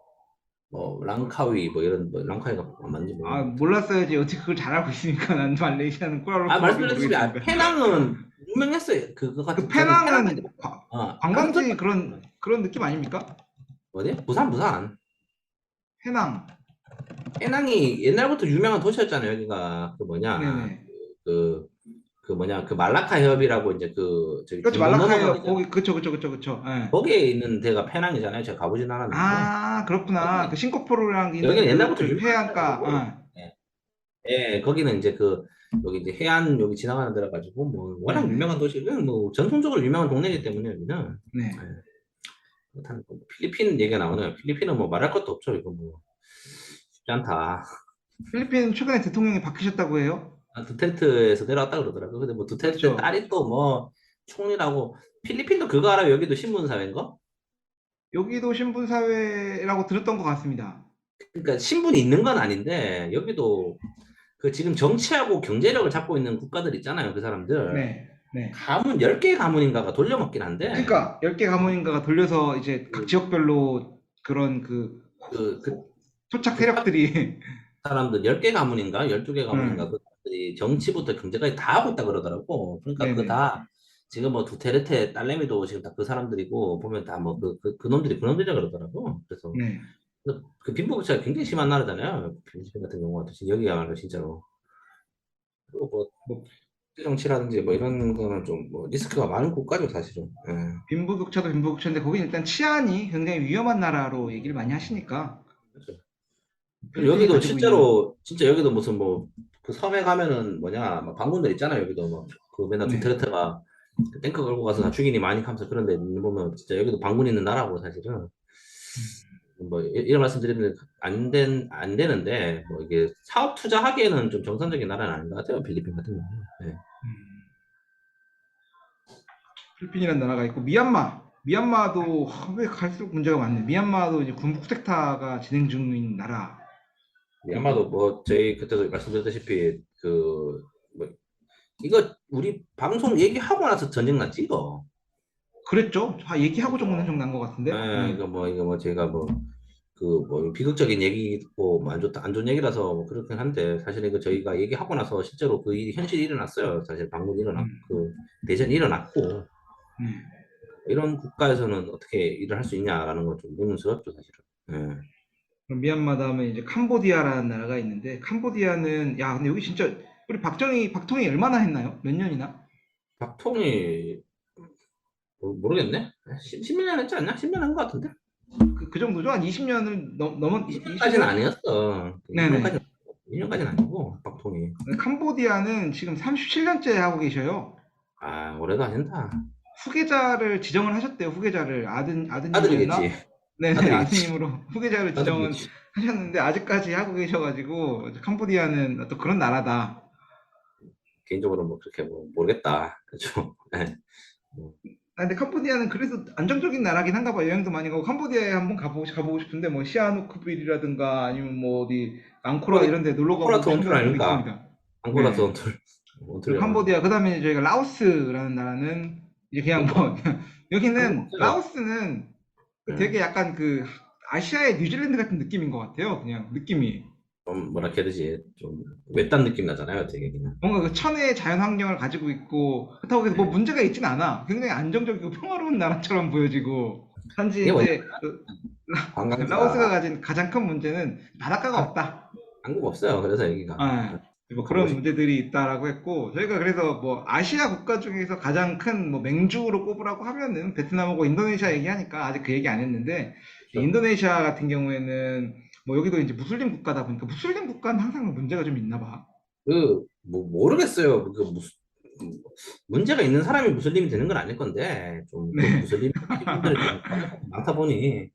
뭐 랑카위 뭐 이런 뭐 랑카위가 맞는지 아 모르겠는데. 몰랐어야지 어떻게 그걸 잘 알고 있으니까 난 말레이시아는 쿠알라룸푸르밖에 말씀드렸듯이 모르겠으니까. 페낭은 유명했어요. 그거 그 같은 저는 페낭까지 페낭은 가본 적이 관광지 없어요. 그런 느낌 아닙니까? 어디? 부산. 페낭. 페낭이 옛날부터 유명한 도시였잖아요. 여기가 그 뭐냐 네네. 그 그 뭐냐 그 말라카 해협이라고 이제 그 저기 그렇죠. 중동 말라카예요. 넘어가기 전 거기 그쵸. 예. 거기에 있는 데가 페낭이잖아요. 제가 가보진 않았는데 아, 그렇구나. 그 여기는 싱가포르랑 있는 여기는 옛날부터 그 해안가. 유명해가지고 예, 예, 거기는 이제 그 여기 이제 해안 여기 지나가는 데라 가지고 뭐 워낙 네네. 유명한 도시 그냥 뭐 전통적으로 유명한 동네이기 때문에 여기는 네. 예, 그렇다는 거. 필리핀 얘기가 나오네요. 필리핀은 뭐 말할 것도 없죠. 이거 뭐 쉽지 않다. 필리핀 최근에 대통령이 바뀌셨다고 해요? 두테르테에서 내려왔다 그러더라고. 근데 뭐 두테르테 그렇죠. 딸이 또 뭐 총리라고 필리핀도 그거 알아요? 여기도 신분사회인가? 여기도 신분사회라고 들었던 것 같습니다. 그러니까 신분이 있는 건 아닌데 여기도 그 지금 정치하고 경제력을 잡고 있는 국가들 있잖아요. 그 사람들 네. 네. 가문 10개 가문인가가 돌려먹긴 한데 그러니까 10개 가문인가가 돌려서 이제 각 그, 지역별로 그런 그 그 토착 그 세력들이 사람들 10개 가문인가 12개 네. 가문인가 그 사람들이 정치부터 경제까지 다 하고 있다 그러더라고. 그러니까 그거 네네. 다 지금 뭐 두테르테 딸내미도 지금 다 그 사람들이고 보면 다 뭐 그놈들이라 그러더라고. 그래서 네. 그 빈부격차가 굉장히 심한 나라잖아요. 필리핀 같은 경우가 여기야말로 진짜로. 그리고 뭐 뭐 정치라든지 뭐 이런 거는 좀 뭐 리스크가 많은 국가죠 사실은. 예. 빈부격차도 빈부격차인데 거기는 일단 치안이 굉장히 위험한 나라로 얘기를 많이 하시니까 그렇죠. 필리핀이 여기도 가지고 있는 실제로 진짜 여기도 무슨 뭐 그 섬에 가면은 뭐냐 막 방문들 있잖아요. 여기도 뭐그 맨날 네. 두테르테가 그 탱크 걸고 가서 다 죽이니 많이 하면서 그런 데 보면 진짜 여기도 방문 있는 나라고 사실은 뭐 이런 말씀 드리면 안 되는데 뭐 이게 사업 투자하기에는 좀 정상적인 나라는 아닌 것 같아요. 필리핀 같은 경우는. 네. 음, 필리핀이라는 나라가 있고 미얀마도 왜 갈수록 문제가 많네. 미얀마도 이제 군부 쿠데타가 진행 중인 나라. 아마도 그리고 뭐 저희 그때도 말씀드렸다시피 그 뭐 이거 우리 방송 얘기하고 나서 전쟁 났지 이거. 그랬죠. 얘기하고 정도는 그죠? 좀 난 것 같은데. 예, 네. 이거 뭐 제가 뭐 그 뭐 비극적인 얘기고 뭐 안 좋은 얘기라서 뭐 그렇긴 한데 사실 이거 저희가 얘기하고 나서 실제로 그 일이 현실이 일어났어요. 사실 방문이 일어났고 음, 그 대전이 일어났고 네. 이런 국가에서는 어떻게 일을 할 수 있냐라는 건 좀 의문스럽죠 사실은. 예. 그럼 미얀마 다음에 이제 캄보디아라는 나라가 있는데 캄보디아는 야 근데 여기 진짜 우리 박통이 얼마나 했나요? 몇 년이나? 박통이 모르겠네. 10몇 년 했지 않냐? 10년 한 것 같은데? 그 정도죠? 한 20년을 넘은 20년까지는 20년? 아니었어. 네네. 2년까지는 아니고 박통이. 캄보디아는 지금 37년째 하고 계셔요. 아 올해도 아닌다. 후계자를 지정을 하셨대요. 후계자를 아들이겠지. 아드님이었나? 네네 아들이겠지. 아드님으로 후계자를 지정은 아들이겠지. 하셨는데 아직까지 하고 계셔가지고 캄보디아는 또 그런 나라다. 개인적으로 뭐 그렇게 뭐 모르겠다. 그렇죠. 네. 뭐, 아, 근데 캄보디아는 그래도 안정적인 나라긴 한가 봐. 여행도 많이 가고 캄보디아에 한번 가보고 싶은데 뭐 시아누크빌이라든가 아니면 뭐 어디 앙코라 거기 이런 데 놀러 가보고 앙코라트 싶은 온툴 데가 좀 아닙니까? 있습니다. 앙코라트 네. 온툴 그리고 온툴이라고. 캄보디아 그다음에 저희가 라오스라는 나라는 이제 그냥 그것도 뭐 한국 여기는 없어요. 라오스는 네. 되게 약간 그 아시아의 뉴질랜드 같은 느낌인 것 같아요. 그냥 느낌이 좀 뭐라 해야 되지? 좀 외딴 느낌 나잖아요. 되게 그냥. 뭔가 그 천혜의 자연 환경을 가지고 있고 그렇다고 해서 뭐 네. 문제가 있진 않아. 굉장히 안정적이고 평화로운 나라처럼 보여지고 단지 이게 뭐냐? 이제 그 라오스가 관광지가 가진 가장 큰 문제는 바닷가가 한, 없다. 한국 없어요. 그래서 여기가 아, 뭐 가보고 그런 싶다. 문제들이 있다라고 했고 저희가 그래서 뭐 아시아 국가 중에서 가장 큰 뭐 맹주로 꼽으라고 하면은 베트남하고 인도네시아 얘기하니까 아직 그 얘기 안 했는데 인도네시아 같은 경우에는 뭐 여기도 이제 무슬림 국가다 보니까 무슬림 국가는 항상 문제가 좀 있나 봐. 뭐 모르겠어요. 그 무슨 문제가 있는 사람이 무슬림이 되는 건 아닐 건데 좀 그 네. 무슬림 분들이 좀 많다 보니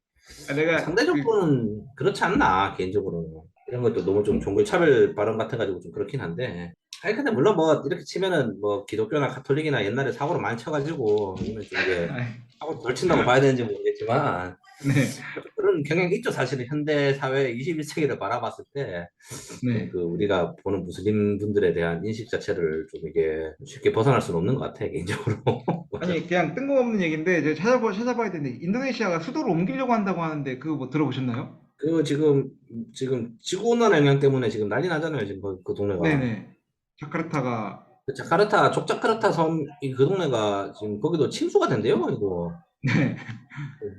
아, 내가 그 상대적으로는 그렇지 않나 개인적으로 이런 것도 너무 좀 종교 차별 발언 같아 가지고 좀 그렇긴 한데 아니 근데 물론 뭐 이렇게 치면은 뭐 기독교나 가톨릭이나 옛날에 사고를 많이 쳐가지고 아니면 좀 이게 사고 덜 친다고 봐야 되는지 모르겠지만 네, 그런 경향이 있죠 사실은 현대 사회 21세기를 바라봤을 때 좀 네. 그 우리가 보는 무슬림 분들에 대한 인식 자체를 좀 이게 쉽게 벗어날 수는 없는 것 같아 개인적으로. 아니 그냥 뜬금없는 얘기인데 이제 찾아봐야 되는데 인도네시아가 수도를 옮기려고 한다고 하는데 그거 뭐 들어보셨나요? 그 지금 지구 온난화 영향 때문에 지금 난리 나잖아요 지금 그 동네가. 네네. 자카르타가 그 자카르타 족자카르타 섬 이 그 동네가 지금 거기도 침수가 된대요 이거. 네.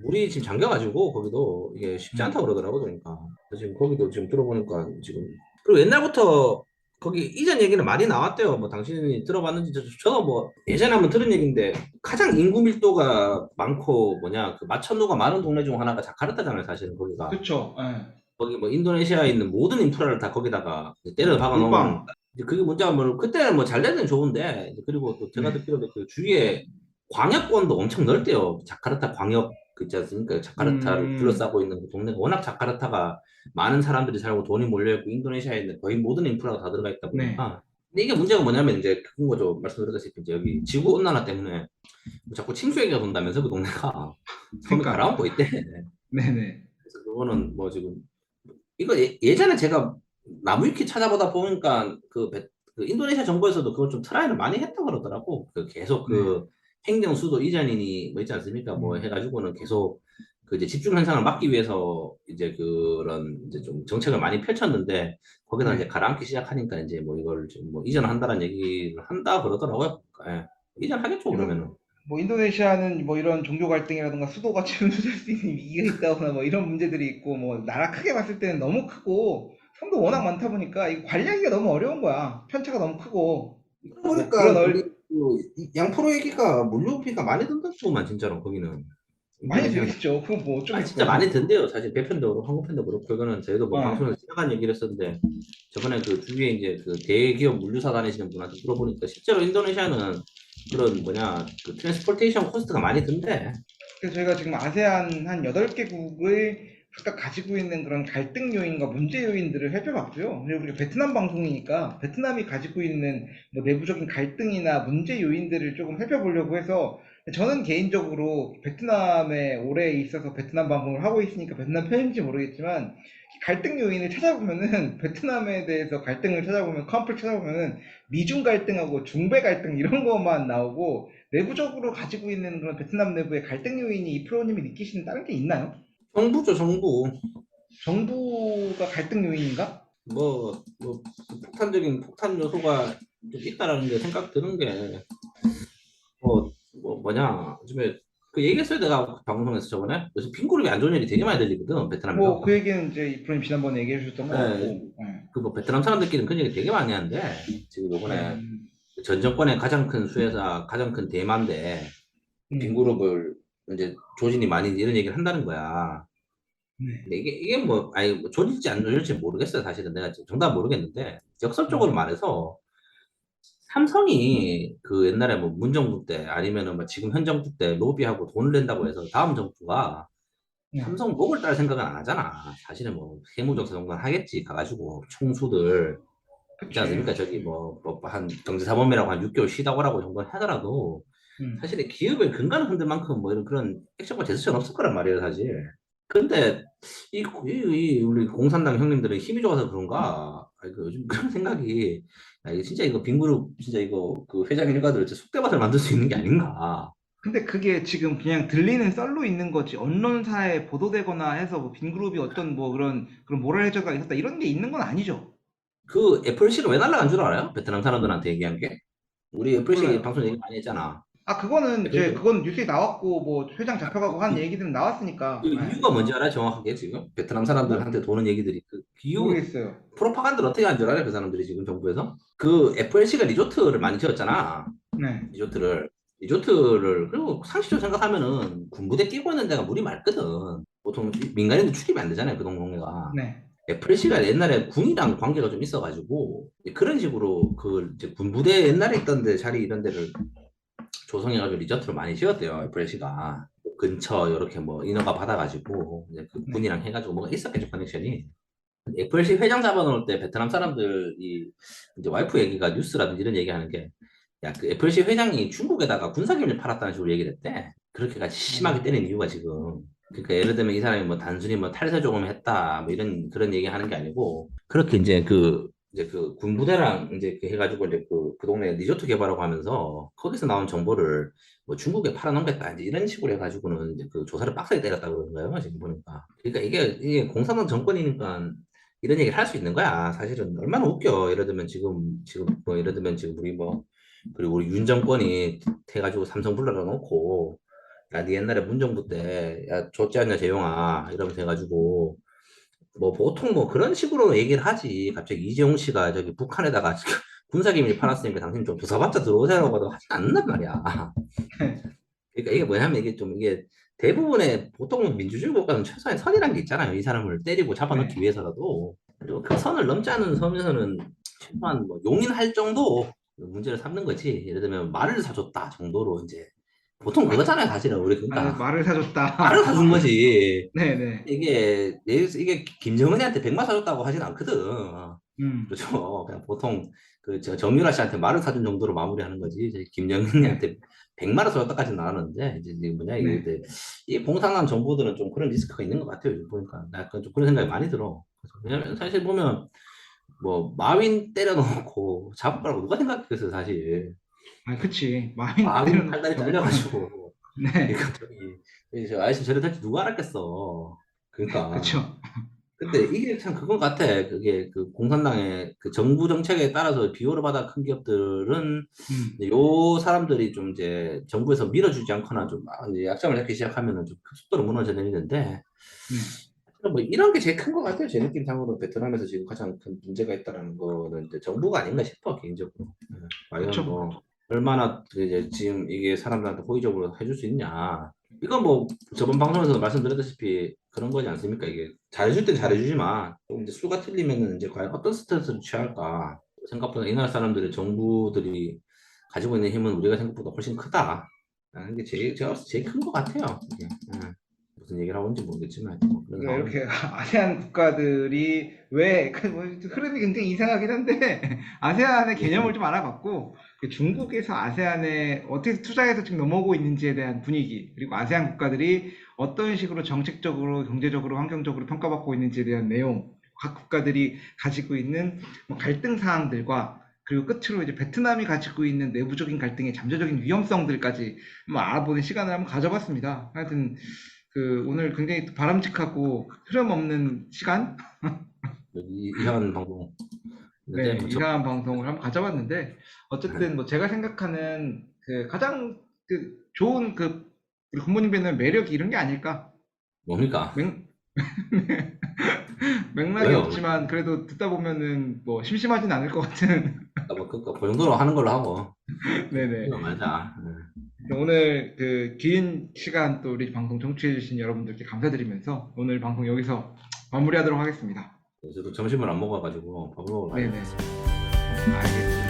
물이 지금 잠겨가지고 거기도 이게 쉽지 않다 음. 그러더라고 그러니까 지금 거기도 지금 들어보니까 지금 그리고 옛날부터 거기 이전 얘기는 많이 나왔대요. 뭐 당신이 들어봤는지 저도 뭐 예전에 한번 들은 얘기인데 가장 인구 밀도가 많고 뭐냐 그 마천루가 많은 동네 중 하나가 자카르타잖아요. 사실은 거기가 그쵸. 예. 거기 뭐 인도네시아에 있는 모든 인프라를 다 거기다가 이제 때려 박아 놓으면 몰빵. 이제 그게 문제가 뭐 그때는 뭐 잘 되는 좋은데 이제 그리고 또 제가 네. 듣기로는 그 주위에 광역권도 엄청 넓대요. 자카르타 광역 그 있지 않습니까? 자카르타를 음, 둘러싸고 있는 그 동네가 워낙 자카르타가 많은 사람들이 살고 돈이 몰려있고 인도네시아에 있는 거의 모든 인프라가 다 들어가 있다 네. 보니까 근데 이게 문제가 뭐냐면 이제 그런 거죠. 말씀드렸다시피 이제 여기 지구 온난화 때문에 뭐 자꾸 침수 얘기가 돈다면서 그 동네가 섬이 그러니까. 가라앉고 있대. 네네. 그래서 그거는 뭐 지금 이거 예전에 제가 나무위키 찾아보다 보니까 그 인도네시아 정부에서도 그걸 좀 트라이를 많이 했다 그러더라고. 그 계속 네. 그 행정 수도 이전이니 뭐 있지 않습니까? 뭐 음, 해가지고는 계속 그 이제 집중 현상을 막기 위해서 이제 그런 이제 좀 정책을 많이 펼쳤는데 거기다 이제 네. 가라앉기 시작하니까 이제 뭐 이걸 좀 뭐 이전한다는 얘기를 한다 그러더라고요. 예. 이전하겠죠 그래서 그러면은. 뭐 인도네시아는 뭐 이런 종교 갈등이라든가 수도가 침수될 수 있는 위기가 있다거나 뭐 이런 문제들이 있고 뭐 나라 크게 봤을 때는 너무 크고 섬도 워낙 많다 보니까 이 관리하기가 너무 어려운 거야. 편차가 너무 크고 뭐 그런 그러니까 우리 그 양프로 얘기가 물류비가 많이 든다구만 진짜로 거기는. 많이 인도네시아는 들겠죠. 그건 뭐 아 진짜 어쩌겠어요. 많이 든대요. 사실 배편도 그렇고 항공편도 그렇고 이거는 저희도 뭐 어, 방송에서 지나간 얘기를 했었는데 저번에 그 주위에 이제 그 대기업 물류사 다니시는 분한테 물어보니까 실제로 인도네시아는 그런 뭐냐 그 트랜스포테이션 코스트가 많이 든대. 그래서 저희가 지금 아세안 한 8개국을 각각 가지고 있는 그런 갈등 요인과 문제 요인들을 살펴봤고요. 그리고 우리가 베트남 방송이니까 베트남이 가지고 있는 뭐 내부적인 갈등이나 문제 요인들을 조금 살펴보려고 해서 저는 개인적으로 베트남에 오래 있어서 베트남 방송을 하고 있으니까 베트남 편인지 모르겠지만 갈등 요인을 찾아보면은 베트남에 대해서 갈등을 찾아보면 컴플 찾아보면은 미중 갈등하고 중배 갈등 이런 것만 나오고 내부적으로 가지고 있는 그런 베트남 내부의 갈등 요인이 이 프로님이 느끼시는 다른 게 있나요? 정부죠 정부. 정부가 갈등 요인인가? 뭐 폭탄적인 폭탄 요소가 좀 있다라는 게 생각 드는 게 뭐냐 요즘에 그 얘기했어요 내가 방송에서 저번에 요새 빈그룹이 안 좋은 일이 되게 많이 들리거든 뭐 베트남에서. 그 얘기는 이제 이 프로님 지난번에 얘기해 주셨던 것 예, 같고, 네. 그 뭐 베트남 사람들끼리는 그런 얘기 되게 많이 하는데 지금 이번에 전 정권의 가장 큰 수혜사, 가장 큰 대만데 음, 빈그룹을 이제 조진이 많이 이런 얘기를 한다는 거야. 네. 근데 이게 뭐 아니 뭐 조질지 안 조질지 모르겠어요. 사실은 내가 지금 정답 모르겠는데 역설적으로 네. 말해서 삼성이 그 옛날에 뭐 문정부 때 아니면은 뭐 지금 현 정부 때 로비하고 돈을 낸다고 해서 다음 정부가 네. 삼성 목을 딸 생각은 안 하잖아. 사실은 뭐 세무적 정도는 하겠지. 가가지고 총수들 있지 그치. 않습니까? 저기 한 경제사범이라고 한 6개월 쉬다 오라고 정도 하더라도 음. 사실 기업의 근간을 흔들 만큼 뭐 이런 그런 액션과 제스처는 없을 거란 말이에요, 사실. 근데 이 우리 공산당 형님들은 힘이 좋아서 그런가? 아니, 그 요즘 그런 생각이 이거 진짜 이거 빈그룹 진짜 이거 그 회장 일가들 진짜 속대밭을 만들 수 있는 게 아닌가? 근데 그게 지금 그냥 들리는 썰로 있는 거지 언론사에 보도되거나 해서 뭐 빈그룹이 어떤 뭐 그런 모럴 해저가 있었다 이런 게 있는 건 아니죠. 그 애플씨를 왜 날라간 줄 알아요? 베트남 사람들한테 얘기한 게? 우리 애플씨 몰라요. 방송 얘기 많이 했잖아. 아 그거는 이제 그게 그건 뉴스에 나왔고 뭐 회장 잡혀가고 한 그 얘기들은 나왔으니까. 예. 이유가 뭔지 알아요? 정확하게 지금 베트남 뭐 사람들한테 도는 얘기들이 그 이유 모르겠어요. 프로파간다를 어떻게 하는 줄 알아요? 그 사람들이 지금 정부에서 그 FLC가 리조트를 많이 지었잖아. 네. 리조트를 리조트를 그리고 상식적으로 생각하면은 군부대 끼고 있는 데가 물이 맑거든. 보통 민간인도 출입이 안 되잖아요. 그 동네가. 네. FLC가 옛날에 군이랑 관계가 좀 있어가지고 그런 식으로 그 이제 군부대 옛날에 있던 데 자리 이런 데를 조성해가지고 리조트를 많이 지었대요. FLC가 근처 이렇게 뭐 인허가 받아가지고 이제 그 네. 군이랑 해가지고 뭐가 있었겠죠 커넥션이. FLC 회장 잡아놓을 때 베트남 사람들이 이제 와이프 얘기가 뉴스라든지 이런 얘기하는 게 야, 그 FLC 회장이 중국에다가 군사기밀 팔았다는 식으로 얘기를 했대. 그렇게까지 심하게 때린 음, 이유가 지금. 그러니까 예를 들면 이 사람이 뭐 단순히 뭐 탈세 조금 했다 뭐 이런 그런 얘기 하는 게 아니고 그렇게 이제 그 군부대랑 이제 그 해가지고 이제 그 동네 리조트 개발하고 하면서 거기서 나온 정보를 뭐 중국에 팔아넘겼다 이제 이런 식으로 해가지고는 이제 그 조사를 빡세게 때렸다 그러는 거예요 지금 보니까. 그러니까 이게 공산당 정권이니까 이런 얘기를 할 수 있는 거야. 사실은 얼마나 웃겨. 예를 들면 지금 뭐 예를 들면 지금 우리 뭐 그리고 우리 윤 정권이 해가지고 삼성 불러다 놓고 야, 네 옛날에 문정부 때 야, 좋지 않냐 재용아 이러면서 해가지고 뭐 보통 뭐 그런 식으로 얘기를 하지. 갑자기 이재용 씨가 저기 북한에다가 군사기밀 팔았으니까 당신 좀 조사받자 들어오세요라고 하지 않는단 말이야. 그러니까 이게 뭐냐면 이게 좀 이게 대부분의 보통 민주주의 국가는 최소한 선이라는 게 있잖아요. 이 사람을 때리고 잡아넣기 네. 위해서라도. 그리고 그 선을 넘지 않은 선에서는 최소한 뭐 용인할 정도 문제를 삼는 거지. 예를 들면 말을 사줬다 정도로 이제 보통 그거잖아요. 사실은 우리 아, 그러니까 말을 말을 사줬다. 사준 거지. 네네. 이게 김정은이한테 백마 사줬다고 하진 않거든. 음. 그렇죠. 그냥 보통 저 정유라 씨한테 말을 사준 정도로 마무리하는 거지. 이제 네. 김정은이한테 백마를 사줬다까지는 안 하는데 이제 이게 뭐냐 네. 이 공산당 정부들은 좀 그런 리스크가 있는 것 같아요. 요즘 보니까 약간 좀 그런 생각이 많이 들어. 왜냐면 사실 보면 뭐 마윈 때려놓고 잡을 거라고 누가 생각했겠어요, 사실. 아, 그치. 마음이 마윈 때려놓고 팔다리 잡을 거는. 잘려가지고 네. 이거 저기 저 아저씨 저래 될지 누가 알았겠어. 그러니까. 그쵸. 근데 이게 참 그건 같아. 그게 그 공산당의 그 정부 정책에 따라서 비호를 받아 큰 기업들은 음. 이제 요 사람들이 좀 이제 정부에서 밀어주지 않거나 좀 이제 약점을 잡기 시작하면은 좀 급속도로 무너져 내리는데 네. 뭐 이런 게 제일 큰 것 같아요. 제 느낌상으로는 베트남에서 지금 가장 큰 문제가 있다라는 거는 이제 정부가 아닌가 싶어 개인적으로. 과연 그쵸. 뭐 얼마나 그 이제 지금 이게 사람들한테 호의적으로 해줄 수 있냐. 이건 뭐 저번 방송에서도 말씀드렸다시피 그런 거지 않습니까? 이게 잘해줄 땐 네. 잘해주지만 좀 이제 수가 틀리면은 이제 과연 어떤 스탠스를 취할까? 생각보다 이 나라 사람들의 정부들이 가지고 있는 힘은 우리가 생각보다 훨씬 크다. 라는 게 제가 봤을 때 제일 큰 것 같아요. 이게. 무슨 얘기를 하고 있는지 모르겠지만 뭐 그런 그러니까 상황입니다. 이렇게 아세안 국가들이 왜, 뭐 흐름이 굉장히 이상하긴 한데, 아세안의 개념을 좀 알아봤고, 그 중국에서 아세안에 어떻게 투자해서 지금 넘어오고 있는지에 대한 분위기, 그리고 아세안 국가들이 어떤 식으로 정책적으로, 경제적으로, 환경적으로 평가받고 있는지에 대한 내용, 각 국가들이 가지고 있는 뭐 갈등 사항들과, 그리고 끝으로 이제 베트남이 가지고 있는 내부적인 갈등의 잠재적인 위험성들까지 한번 알아보는 시간을 한번 가져봤습니다. 하여튼 오늘 굉장히 바람직하고 흐름 없는 시간? 이상한 방송. 근데 네, 뭐 이상한 방송을 한번 가져봤는데, 어쨌든 뭐 제가 생각하는 가장 좋은 우리 굿모닝 밴드의 매력이 이런 게 아닐까. 뭡니까? 맥, 맥락이 왜요? 없지만 그래도 듣다 보면은 뭐 심심하진 않을 것 같은. 그러니까 그 정도로 하는 걸로 하고 네네. 이거 말자. 오늘 긴 시간 또 우리 방송 청취해주신 여러분들께 감사드리면서 오늘 방송 여기서 마무리하도록 하겠습니다. 저도 점심을 안 먹어가지고 밥을 먹으러 네네. 가야겠습니다. 알겠습니다.